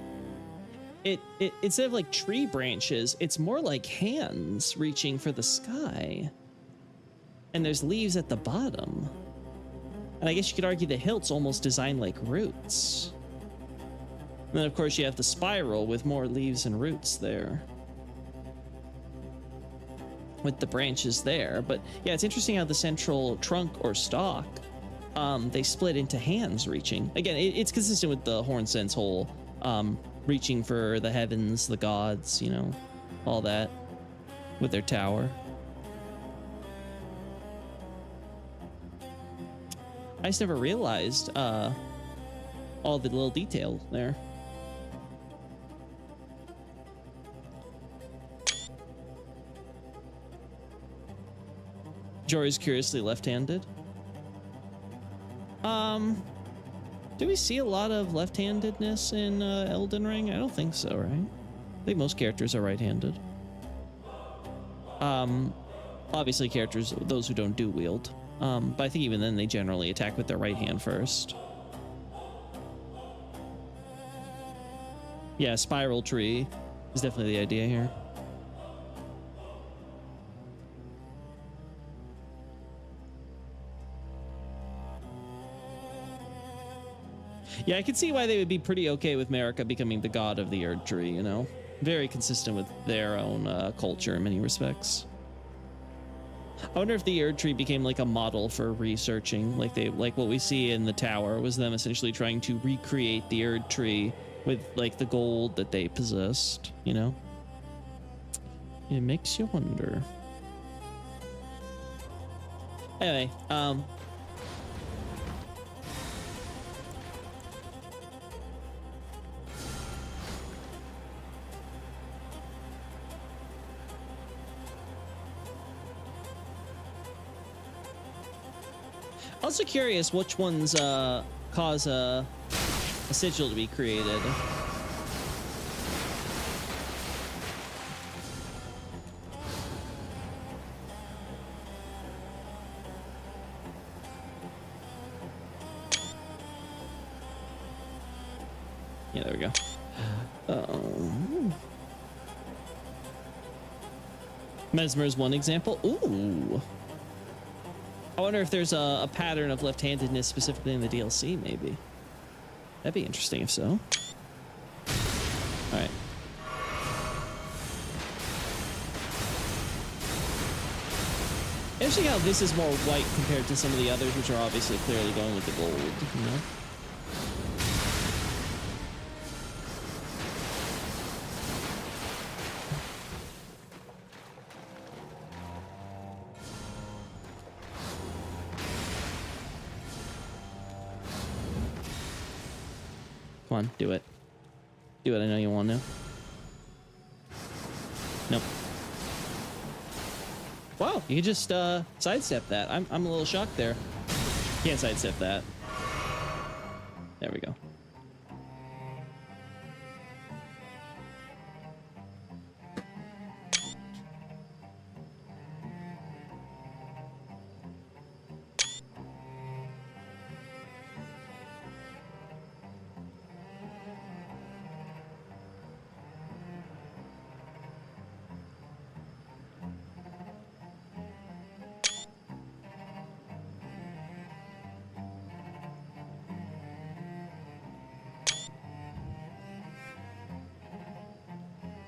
it instead of like tree branches, it's more like hands reaching for the sky. And there's leaves at the bottom. And I guess you could argue the hilt's almost designed like roots. And then of course you have the spiral with more leaves and roots there, with the branches there. But yeah, it's interesting how the central trunk or stalk, they split into hands reaching. Again, it's consistent with the Horn Sense whole reaching for the heavens, the gods, you know, all that with their tower. I just never realized all the little detail there. Jory's curiously left-handed. Do we see a lot of left-handedness in Elden Ring? I don't think so, right? I think most characters are right-handed. Obviously characters, those who don't do wield. But I think even then they generally attack with their right hand first. Yeah, spiral tree is definitely the idea here. Yeah, I can see why they would be pretty okay with Marika becoming the god of the Erd Tree, you know? Very consistent with their own culture in many respects. I wonder if the Erd Tree became like a model for researching, like what we see in the tower was them essentially trying to recreate the Erd Tree with like the gold that they possessed, you know? It makes you wonder. Anyway, also curious which ones cause a sigil to be created. Yeah, there we go. Mesmer is one example. Ooh. I wonder if there's a pattern of left-handedness specifically in the DLC, maybe. That'd be interesting if so. All right. Interesting how this is more white compared to some of the others, which are obviously clearly going with the gold, you know? Come on, do it. Do it, I know you want to. Nope. Wow, you can just sidestep that. I'm a little shocked there. Can't sidestep that. There we go.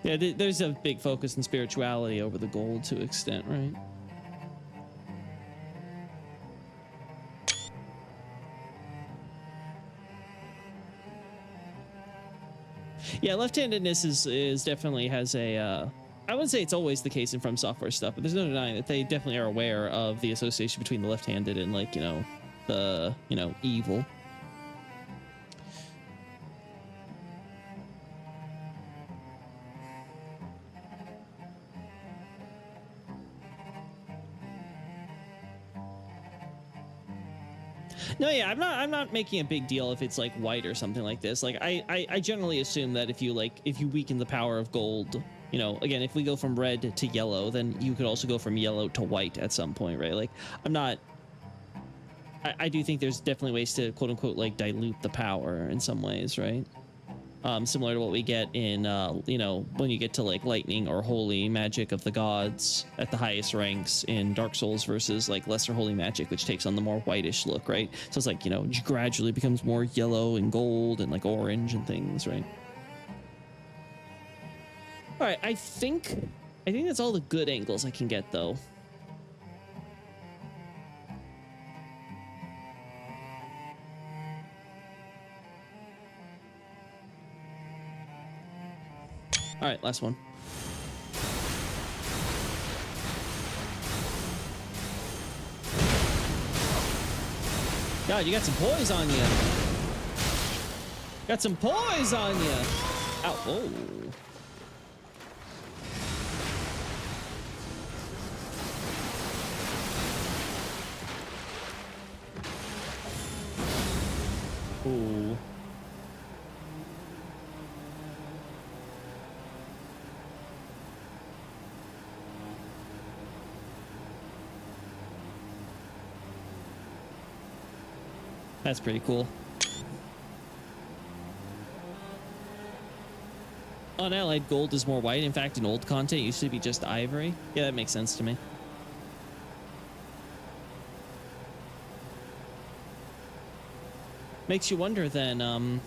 Yeah, there's a big focus in spirituality over the gold to an extent, right? Yeah, left-handedness is definitely has a I wouldn't say it's always the case in From Software stuff, but there's no denying that they definitely are aware of the association between the left-handed and, like, you know, the, you know, evil. No, yeah, I'm not making a big deal if it's like white or something like this. Like I generally assume that if you weaken the power of gold, you know, again, if we go from red to yellow, then you could also go from yellow to white at some point, right? Like I do think there's definitely ways to quote unquote like dilute the power in some ways, right? Similar to what we get in, you know, when you get to like lightning or holy magic of the gods at the highest ranks in Dark Souls versus like lesser holy magic, which takes on the more whitish look, right? So it's like, you know, gradually becomes more yellow and gold and like orange and things, right? All right, I think that's all the good angles I can get though. All right, last one. God, you got some poise on you. Got some poise on you. Ow, whoa. Ooh. That's pretty cool. Unallied gold is more white. In fact, in old content, it used to be just ivory. Yeah, that makes sense to me. Makes you wonder then,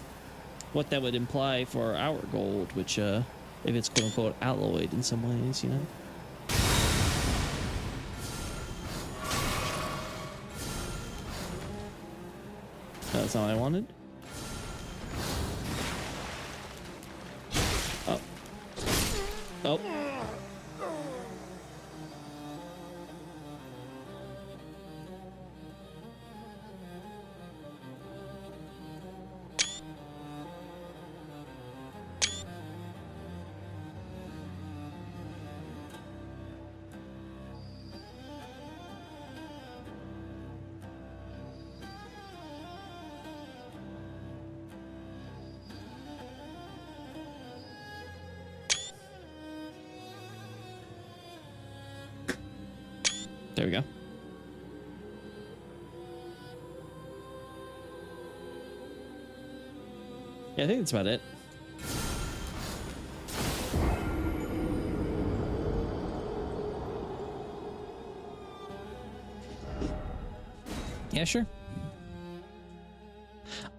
what that would imply for our gold, which, if it's quote-unquote alloyed in some ways, you know? That's not what I wanted. Oh. Oh. There we go. Yeah, I think that's about it. Yeah, sure.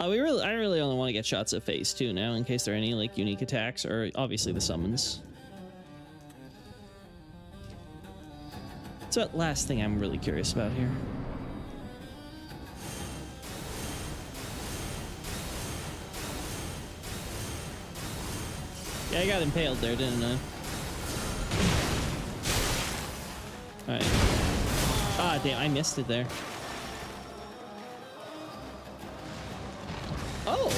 I really only want to get shots at phase 2 now, in case there are any like unique attacks or obviously the summons. So that last thing I'm really curious about here. Yeah, I got impaled there, didn't I? Alright. Ah, damn, I missed it there. Oh!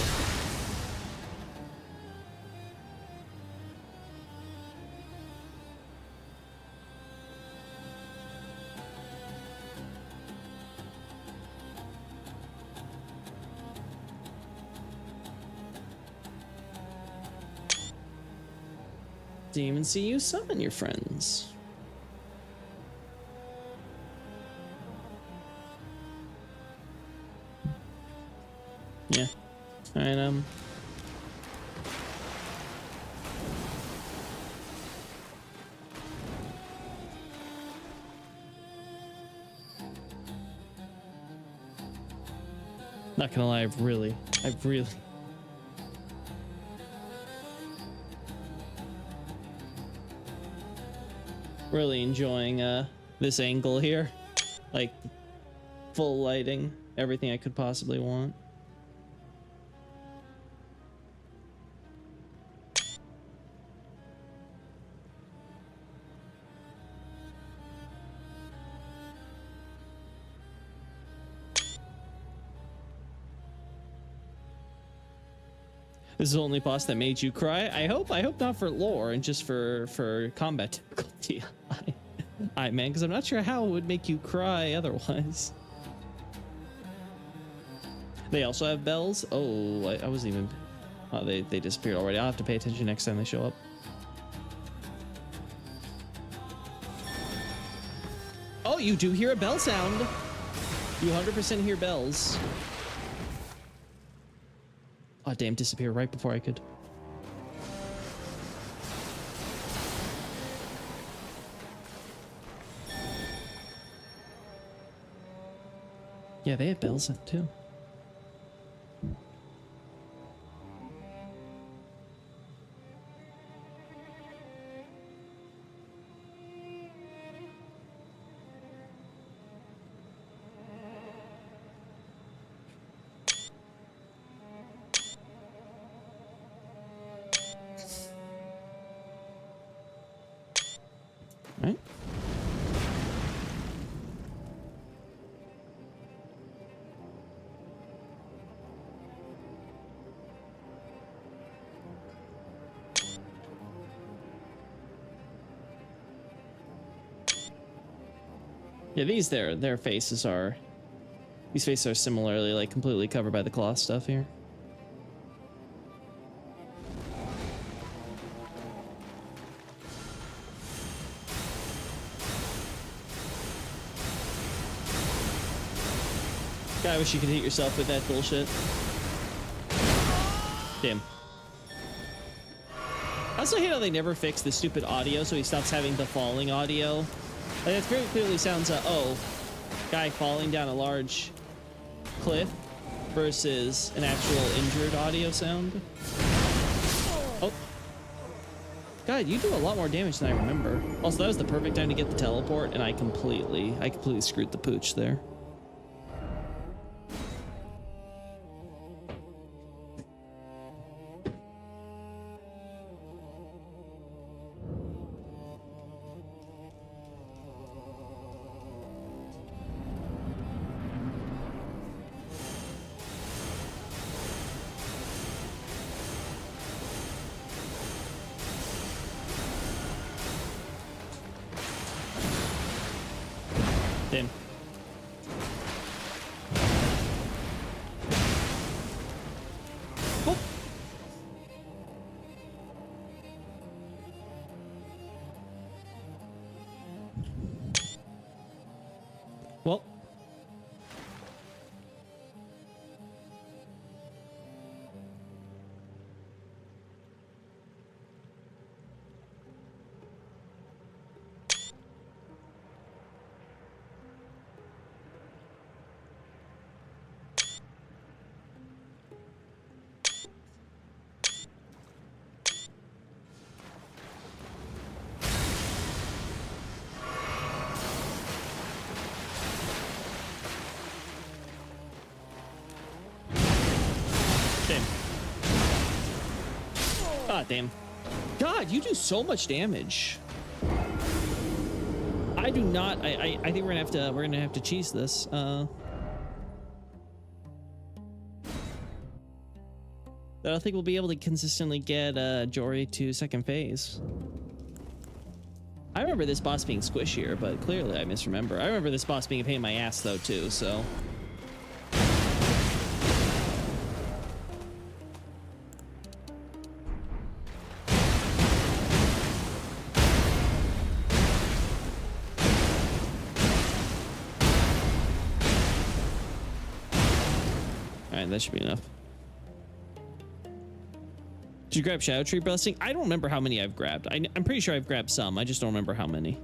Demon, see you summon your friends. Yeah. Alright, not gonna lie, I've really enjoying this angle here. Like full lighting, everything I could possibly want. This is the only boss that made you cry. I hope not for lore and just for combat difficulty. I man, because I'm not sure how it would make you cry otherwise. They also have bells. Oh, I wasn't even. Oh, they disappeared already. I'll have to pay attention next time they show up. Oh, you do hear a bell sound. You 100% hear bells. Oh, damn, disappear right before I could. Yeah, they have bells too. Right? Yeah, their faces are, these faces are similarly like completely covered by the cloth stuff here. God, I wish you could hit yourself with that bullshit. Damn. I also hate how they never fix the stupid audio, so he stops having the falling audio. Like, that very clearly sounds oh, guy falling down a large cliff versus an actual injured audio sound. Oh. God, you do a lot more damage than I remember. Also, that was the perfect time to get the teleport, and I completely screwed the pooch there. Damn. Oh. Well. God damn. God, you do so much damage. I do not. I think we're gonna have to cheese this. I don't think we'll be able to consistently get Jory to second phase. I remember this boss being squishier, but clearly I misremember. I remember this boss being a pain in my ass though too, so. right, that should be enough. Did you grab Shadow Tree Blessing? I don't remember how many I've grabbed. I'm pretty sure I've grabbed some. I just don't remember how many.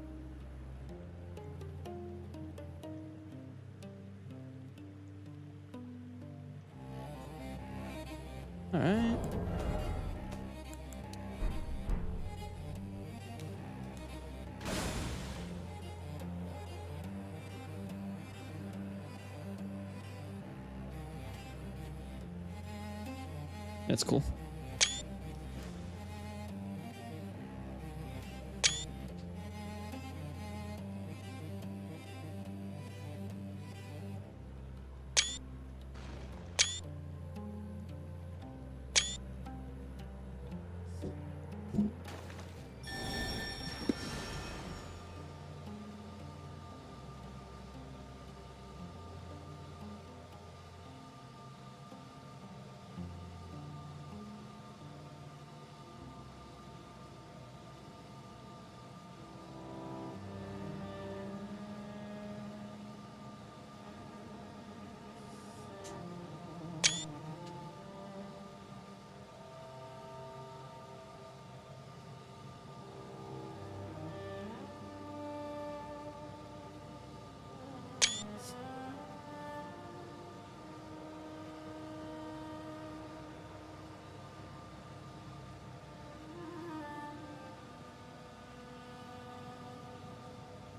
All right. That's cool.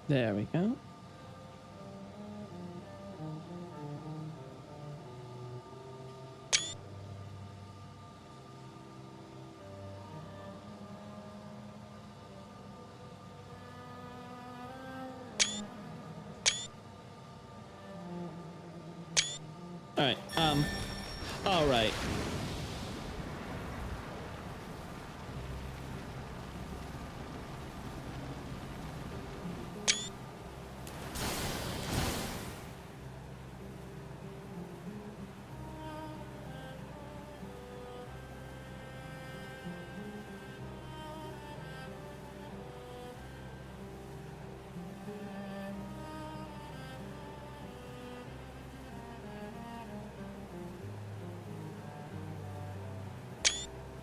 There we go. All right. All right.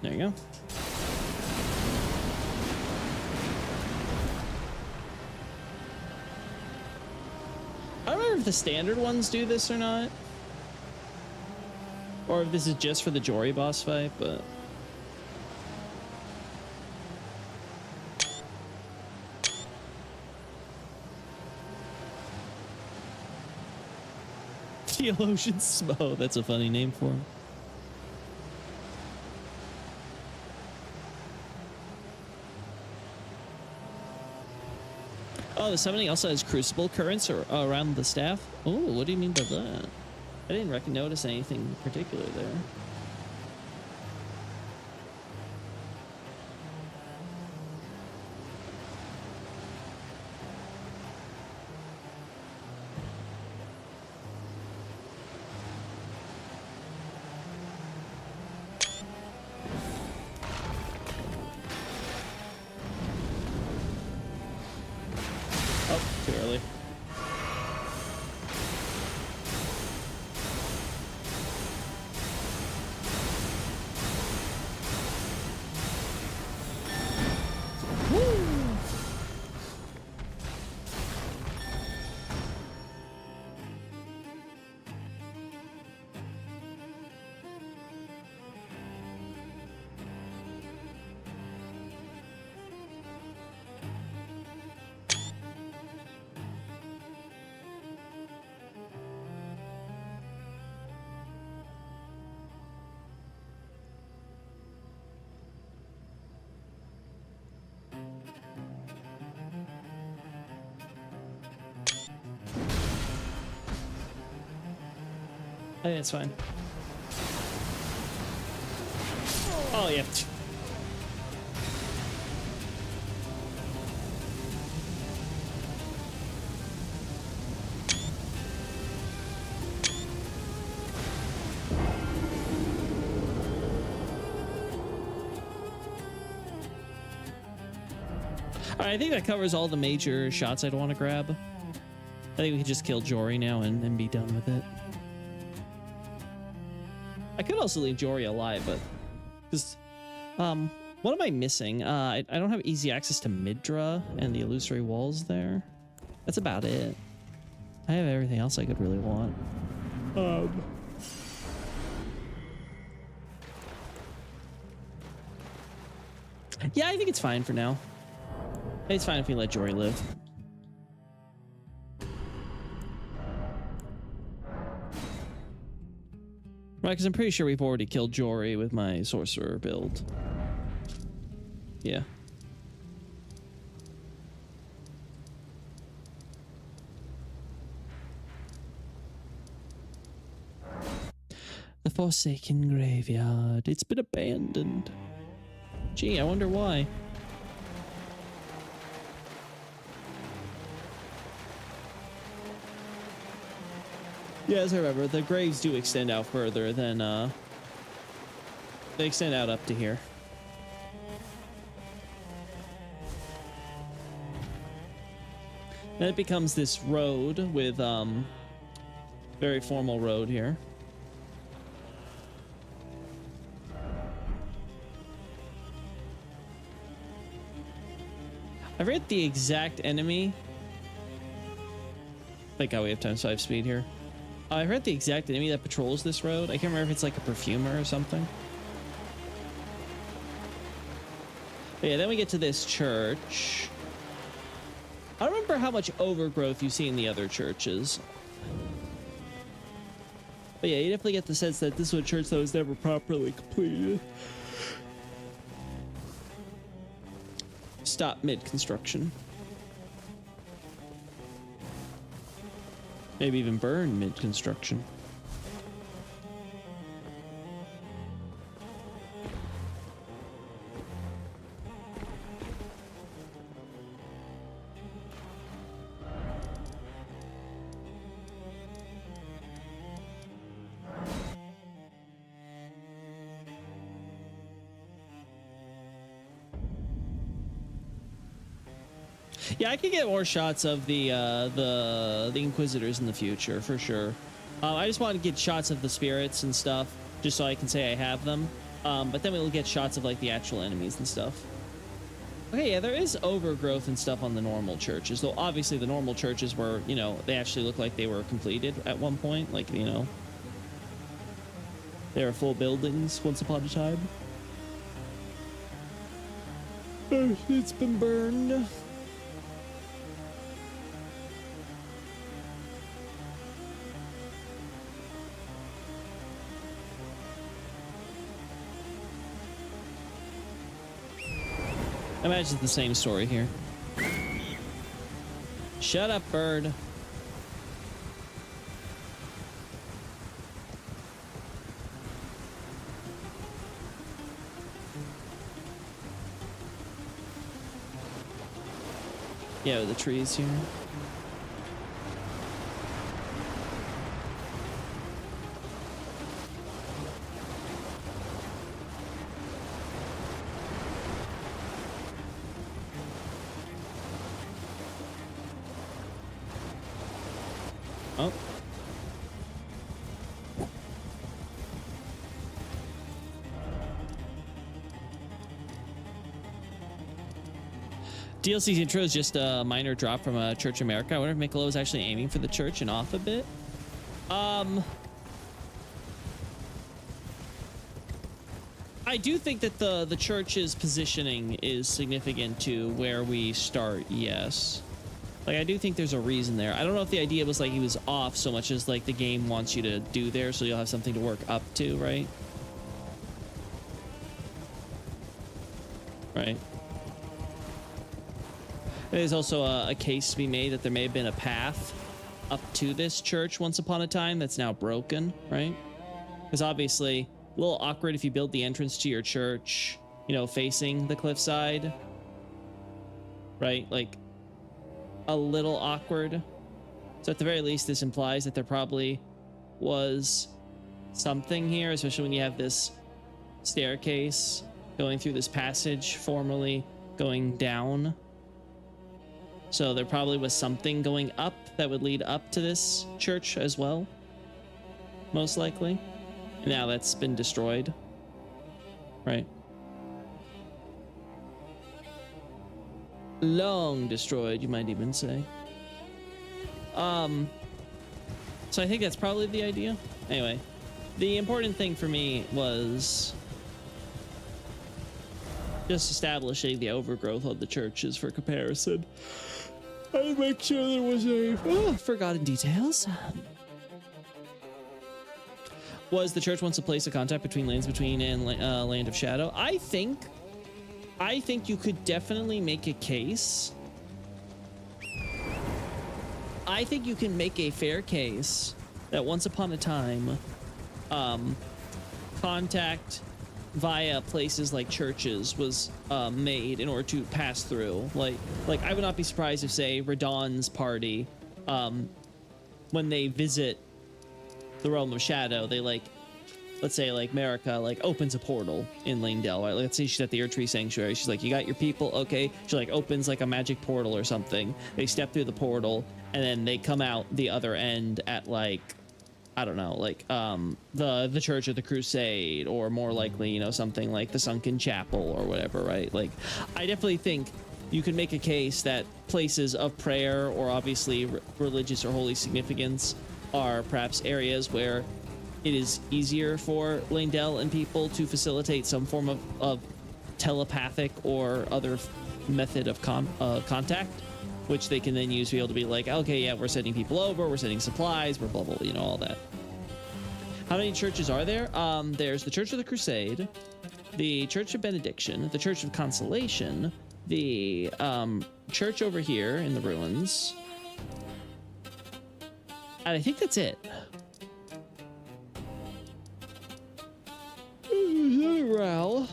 There you go. I don't remember if the standard ones do this or not, or if this is just for the Jory boss fight, but Theologian Smo, that's a funny name for him. Oh, the summoning also has crucible currents around the staff. Oh, what do you mean by that? I didn't notice anything particular there. Too early. I think it's fine. Oh, yeah. All right, I think that covers all the major shots I'd want to grab. I think we can just kill Jory now and be done with it. I could also leave Jory alive, but because what am I missing? I don't have easy access to Midra and the illusory walls there. That's about it. I have everything else I could really want. Yeah, I think it's fine for now. It's fine if we let Jory live. Right, because I'm pretty sure we've already killed Jory with my sorcerer build. Yeah. The Forsaken Graveyard. It's been abandoned. Gee, I wonder why. Yeah, as I remember, the graves do extend out further than, they extend out up to here. Then it becomes this road with, very formal road here. I read the exact enemy. Thank God we have times 5 speed here. I read the exact enemy that patrols this road. I can't remember if it's like a perfumer or something. But yeah, then we get to this church. I don't remember how much overgrowth you see in the other churches. But yeah, you definitely get the sense that this was a church that was never properly completed. Stop mid-construction. Maybe even burn mid-construction. Yeah, I could get more shots of the Inquisitors in the future for sure. I just want to get shots of the spirits and stuff, just so I can say I have them. But then we'll get shots of like the actual enemies and stuff. Okay, yeah, there is overgrowth and stuff on the normal churches, though obviously the normal churches were, you know, they actually look like they were completed at one point, like, you know, they were full buildings once upon a time. It's been burned. I imagine it's the same story here. Shut up, bird. Yeah, the trees here. Oh. DLC's intro is just a minor drop from Church America. I wonder if Michelob is actually aiming for the church and off a bit. I do think that the church's positioning is significant to where we start, yes. Like, I do think there's a reason there. I don't know if the idea was like he was off so much as like the game wants you to do there, so you'll have something to work up to, right? Right. There's also a case to be made that there may have been a path up to this church once upon a time that's now broken, right? Because obviously, a little awkward if you build the entrance to your church, you know, facing the cliffside, right? Like, a little awkward. So at the very least, this implies that there probably was something here, especially when you have this staircase going through this passage, formerly going down. So there probably was something going up that would lead up to this church as well, most likely. And now that's been destroyed, right? Long destroyed, you might even say. So I think that's probably the idea. Anyway, the important thing for me was just establishing the overgrowth of the churches for comparison. I'd make sure there was a forgotten details. Was the church once a place of contact between Lands Between and Land of Shadow? I think you could definitely make a case. I think you can make a fair case that once upon a time, contact via places like churches was made in order to pass through. Like I would not be surprised if, say, Radahn's party, when they visit the Realm of Shadow, they let's say Marika opens a portal in Lanedale, right? Let's say she's at the Erdtree Sanctuary. She's like, you got your people, okay? She opens a magic portal or something. They step through the portal and then they come out the other end at I don't know, the Church of the Crusade, or more likely, something like the Sunken Chapel or whatever, right? I definitely think you can make a case that places of prayer or obviously religious or holy significance are perhaps areas where it is easier for Lanedale and people to facilitate some form of telepathic or other method of contact, which they can then use to be able to be like, okay, yeah, we're sending people over, we're sending supplies, we're blah, blah, all that. How many churches are there? There's the Church of the Crusade, the Church of Benediction, the Church of Consolation, the church over here in the ruins, and I think that's it. Ral.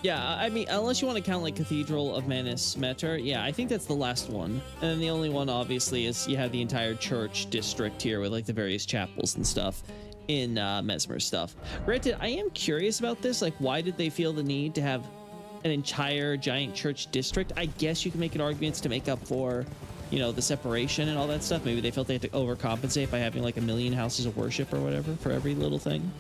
Yeah, I mean, unless you want to count Cathedral of Manus Meter, yeah, I think that's the last one. And then the only one, obviously, is you have the entire church district here with the various chapels and stuff in Mesmer stuff. Granted, I am curious about this. Why did they feel the need to have an entire giant church district? I guess you can make an argument to make up for, the separation and all that stuff. Maybe they felt they had to overcompensate by having 1 million houses of worship or whatever for every little thing.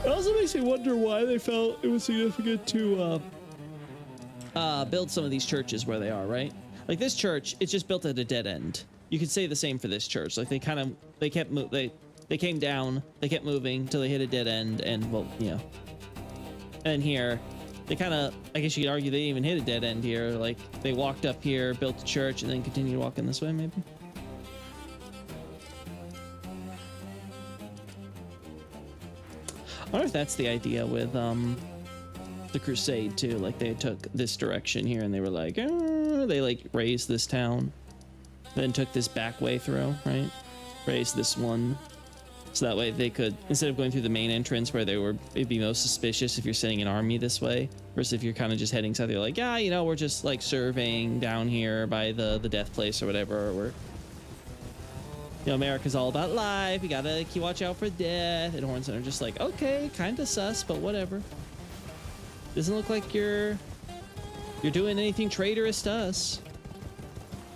It also makes me wonder why they felt it was significant to build some of these churches where they are, right? This church, it's just built at a dead end. You could say the same for this church. They came down, they kept moving till they hit a dead end, and well, And here, they I guess you could argue they didn't even hit a dead end here. They walked up here, built a church, and then continued walking this way, maybe. I wonder if that's the idea with the Crusade too. They took this direction here and they were they raised this town, then took this back way through, right? Raised this one, so that way they could, instead of going through the main entrance where it'd be most suspicious if you're sending an army this way, versus if you're kind of just heading south, you're yeah, we're just surveying down here by the death place or whatever. We're America's all about life. You gotta watch out for death. And Hornson are just okay, kind of sus, but whatever. Doesn't look like you're doing anything traitorous to us.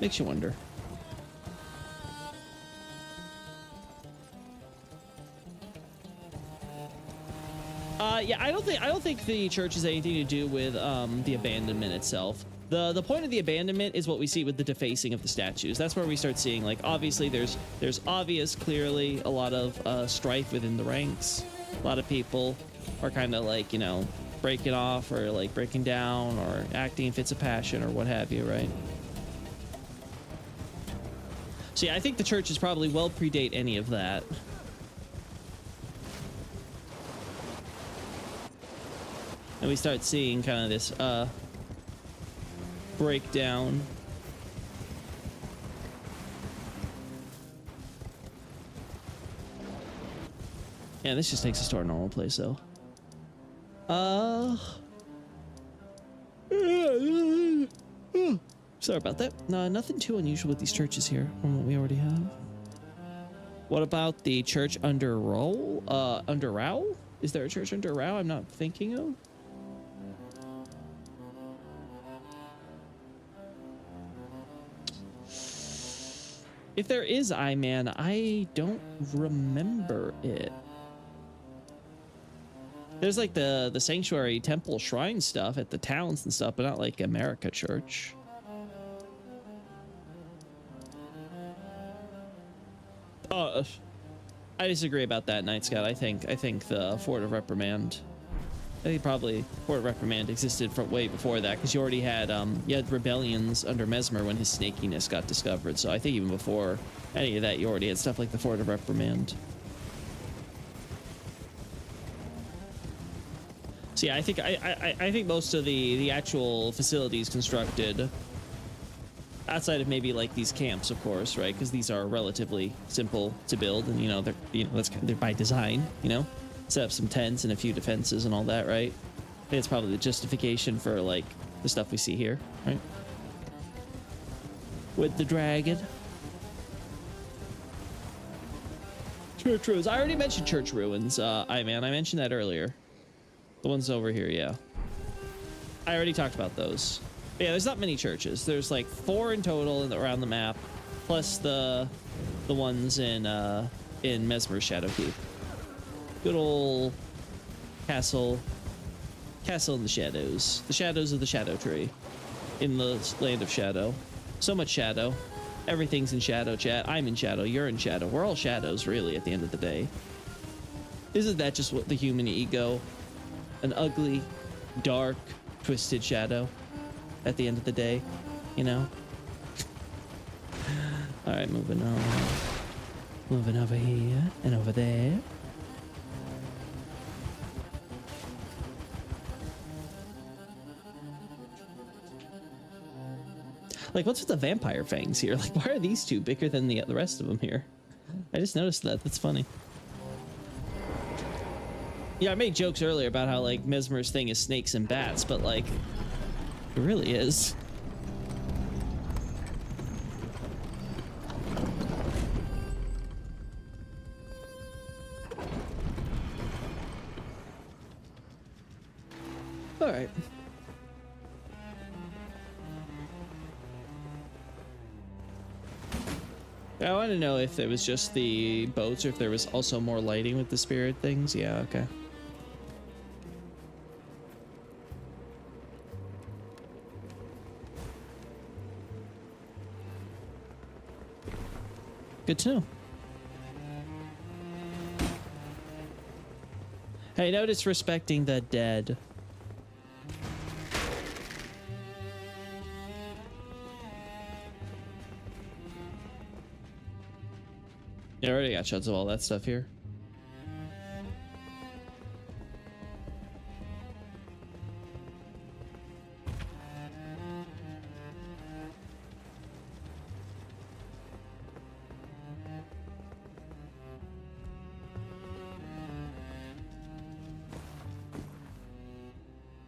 Makes you wonder. Yeah, I don't think the church has anything to do with the abandonment itself. The point of the abandonment is what we see with the defacing of the statues. That's where we start seeing, obviously there's obvious, clearly a lot of strife within the ranks. A lot of people are kind of breaking off or breaking down or acting in fits of passion or what have you, right? So yeah, I think the church is probably well predate any of that. And we start seeing kind of this breakdown. Yeah, this just takes us to our normal place, though. Sorry about that. No, nothing too unusual with these churches here from what we already have. What about the church under Rao? Under Rao? Is there a church under Rao I'm not thinking of? If there is I-Man, I don't remember it. There's like the sanctuary temple shrine stuff at the towns and stuff, but not like America Church. Oh, I disagree about that, Night Scout. I think the Fort of Reprimand. I think probably Fort of Reprimand existed from way before that, because you already had rebellions under Mesmer when his snakiness got discovered. So I think even before any of that, you already had stuff like the Fort of Reprimand. So yeah, I think most of the actual facilities constructed outside of maybe like these camps, of course, right? Because these are relatively simple to build, and they're by design, set up some tents and a few defenses and all that, right? I think it's probably the justification for like the stuff we see here, right? With the dragon. Church ruins. I already mentioned church ruins, I mentioned that earlier. The ones over here, yeah. I already talked about those. But yeah, there's not many churches. There's like 4 in total around the map, plus the ones in Mesmer's Shadowkeep. Good old castle in the shadows. The shadows of the Shadow Tree in the land of shadow. So much shadow. Everything's in shadow, chat. I'm in shadow. You're in shadow. We're all shadows, really, at the end of the day. Isn't that just what the human ego? An ugly, dark, twisted shadow at the end of the day, All right, moving on. Moving over here and over there. Like, what's with the vampire fangs here? Like, why are these two bigger than the rest of them here? I just noticed that. That's funny. Yeah, I made jokes earlier about how, like, Mesmer's thing is snakes and bats, but, like, it really is. All right. I want to know if it was just the boats or if there was also more lighting with the spirit things. Yeah, okay. Good to know. Hey, notice respecting the dead. Yeah, I already got shots of all that stuff here.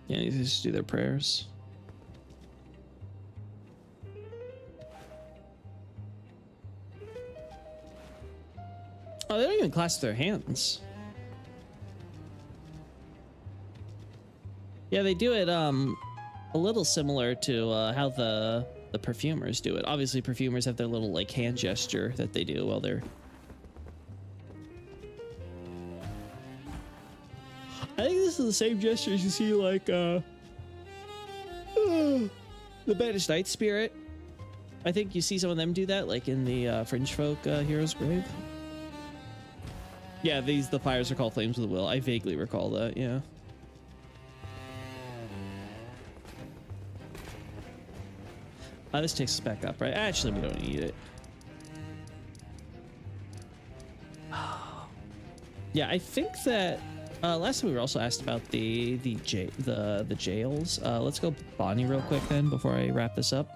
Yeah, you just do their prayers. Oh, they don't even clasp their hands. Yeah, they do it a little similar to how the perfumers do it. Obviously, perfumers have their little like hand gesture that they do while they're. I think this is the same gestures you see like the Banished Knight Spirit. I think you see some of them do that, like in the Fringe Folk Hero's Grave. Yeah, the fires are called Flames of the Will. I vaguely recall that, yeah. This takes us back up, right? Actually, we don't need it. Yeah, I think that last time we were also asked about the jails. Let's go Bonnie real quick then before I wrap this up.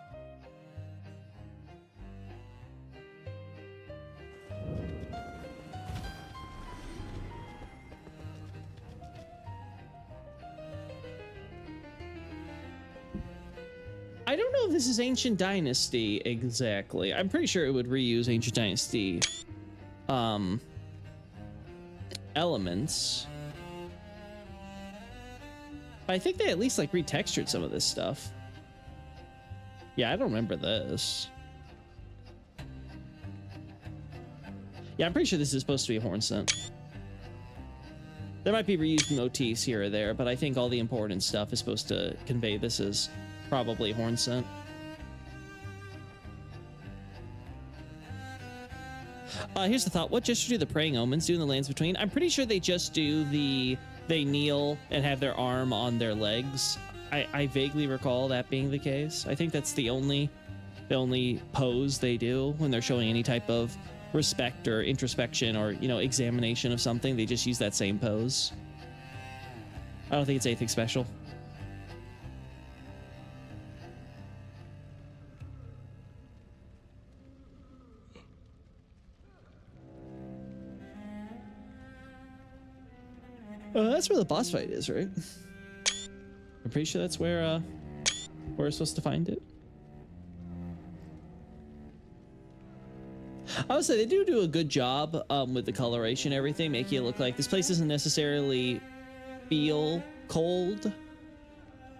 I don't know if this is Ancient Dynasty exactly. I'm pretty sure it would reuse Ancient Dynasty elements. I think they at least like retextured some of this stuff. Yeah, I don't remember this. Yeah, I'm pretty sure this is supposed to be a horn scent. There might be reused motifs here or there, but I think all the important stuff is supposed to convey this as probably horn scent. Here's the thought. What gesture do the praying omens do in the lands between? I'm pretty sure they just do they kneel and have their arm on their legs. I vaguely recall that being the case. I think that's the only pose they do when they're showing any type of respect or introspection or, you know, examination of something. They just use that same pose. I don't think it's anything special. That's where the boss fight is, right? I'm pretty sure that's where we're supposed to find it. I would say they do a good job with the coloration and everything, making it look like this place doesn't necessarily feel cold,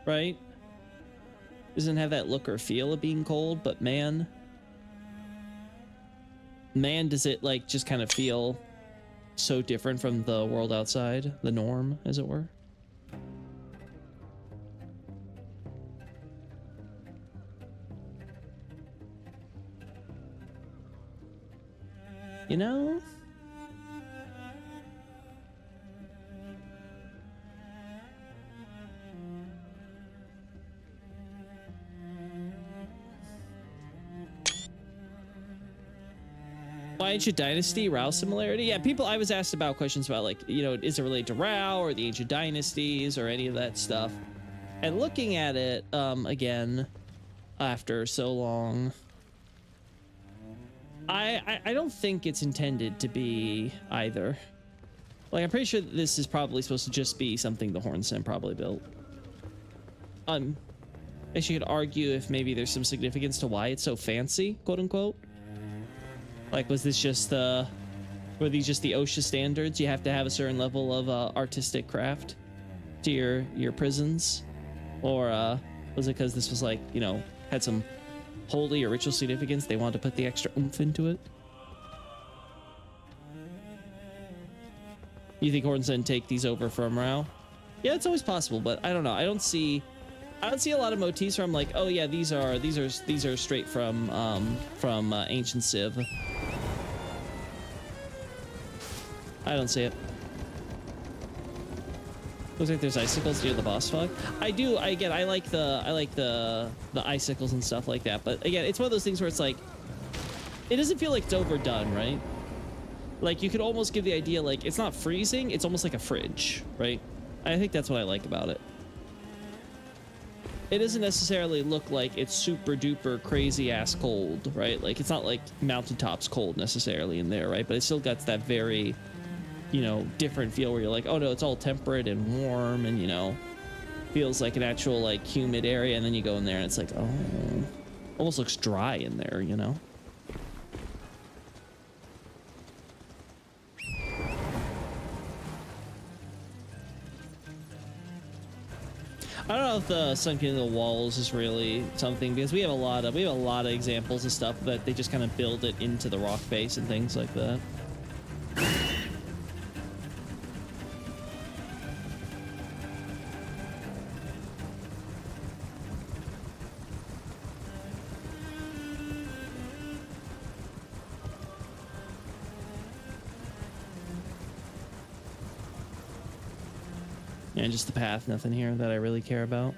right? Doesn't have that look or feel of being cold, but man, does it like just kind of feel so different from the world outside, the norm, as it were. You know? Why Ancient Dynasty, Rao similarity? Yeah, I was asked about questions about, like, you know, is it related to Rao or the Ancient Dynasties or any of that stuff? And looking at it, again, after so long, I don't think it's intended to be either. Like, I'm pretty sure that this is probably supposed to just be something the Hornsen probably built. I guess you could argue if maybe there's some significance to why it's so fancy, quote unquote. Like, was this just were these just the OSHA standards? You have to have a certain level of artistic craft to your prisons, or was it because this was, like, you know, had some holy or ritual significance? They wanted to put the extra oomph into it. You think Hornsen take these over from Rao? Yeah, it's always possible, but I don't know. I don't see a lot of motifs where I'm like, oh yeah, these are straight from ancient Civ. I don't see it. Looks like there's icicles near the boss fight. I like the icicles and stuff like that, but again, it's one of those things where it's like, it doesn't feel like it's overdone, right? Like, you could almost give the idea, like, it's not freezing, it's almost like a fridge, right? I think that's what I like about it. It doesn't necessarily look like it's super duper crazy ass cold, right? Like, it's not like mountaintops cold necessarily in there, right? But it still got that very, you know, different feel where you're like, oh no, it's all temperate and warm and, you know, feels like an actual, like, humid area. And then you go in there and it's like, oh, almost looks dry in there, you know? I don't know if the sunken into the walls is really something, because we have a lot of examples of stuff that they just kind of build it into the rock base and things like that. And just the path, nothing here that I really care about.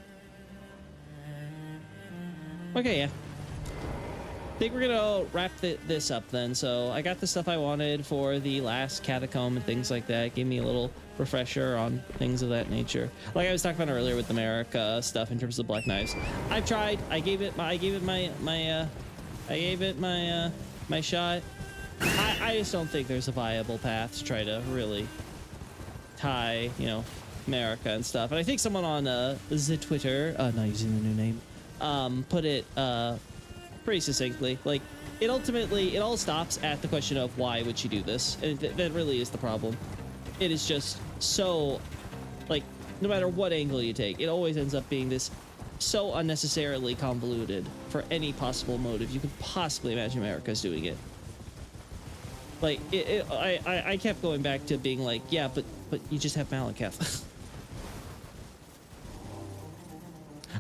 Okay, yeah. I think we're gonna wrap this up then. So I got the stuff I wanted for the last catacomb and things like that. Gave me a little refresher on things of that nature. Like I was talking about earlier with the America stuff in terms of Black Knives. I've tried. I gave it my shot. I just don't think there's a viable path to try to really tie, you know, America and stuff. And I think someone on the Twitter, not using the new name, put it pretty succinctly. Like, it all stops at the question of why would she do this, and that really is the problem. It is just so, like, no matter what angle you take, it always ends up being this so unnecessarily convoluted for any possible motive you could possibly imagine America's doing it. Like I kept going back to being like, yeah, but you just have Malekith.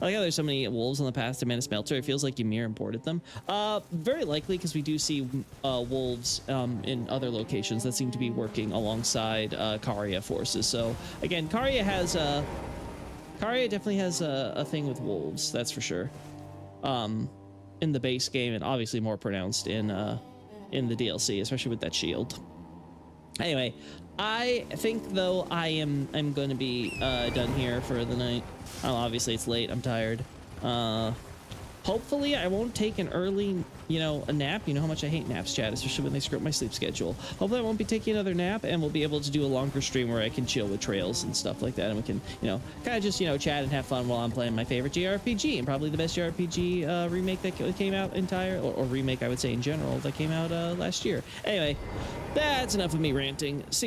I like how there's so many wolves on the path to Mana Smelter. It feels like Ymir imported them. Very likely, because we do see wolves in other locations that seem to be working alongside Karya forces. So again, Karya definitely has a thing with wolves. That's for sure. In the base game, and obviously more pronounced in the DLC, especially with that shield. Anyway, I think though I'm going to be done here for the night. Obviously it's late. I'm tired. Hopefully I won't take an early, a nap. You know how much I hate naps, chat, especially when they screw up my sleep schedule. Hopefully I won't be taking another nap, and we'll be able to do a longer stream where I can chill with Trails and stuff like that, and we can, kind of just, chat and have fun while I'm playing my favorite JRPG, and probably the best JRPG remake that came out or remake, I would say, in general, that came out last year. Anyway, that's enough of me ranting. See ya.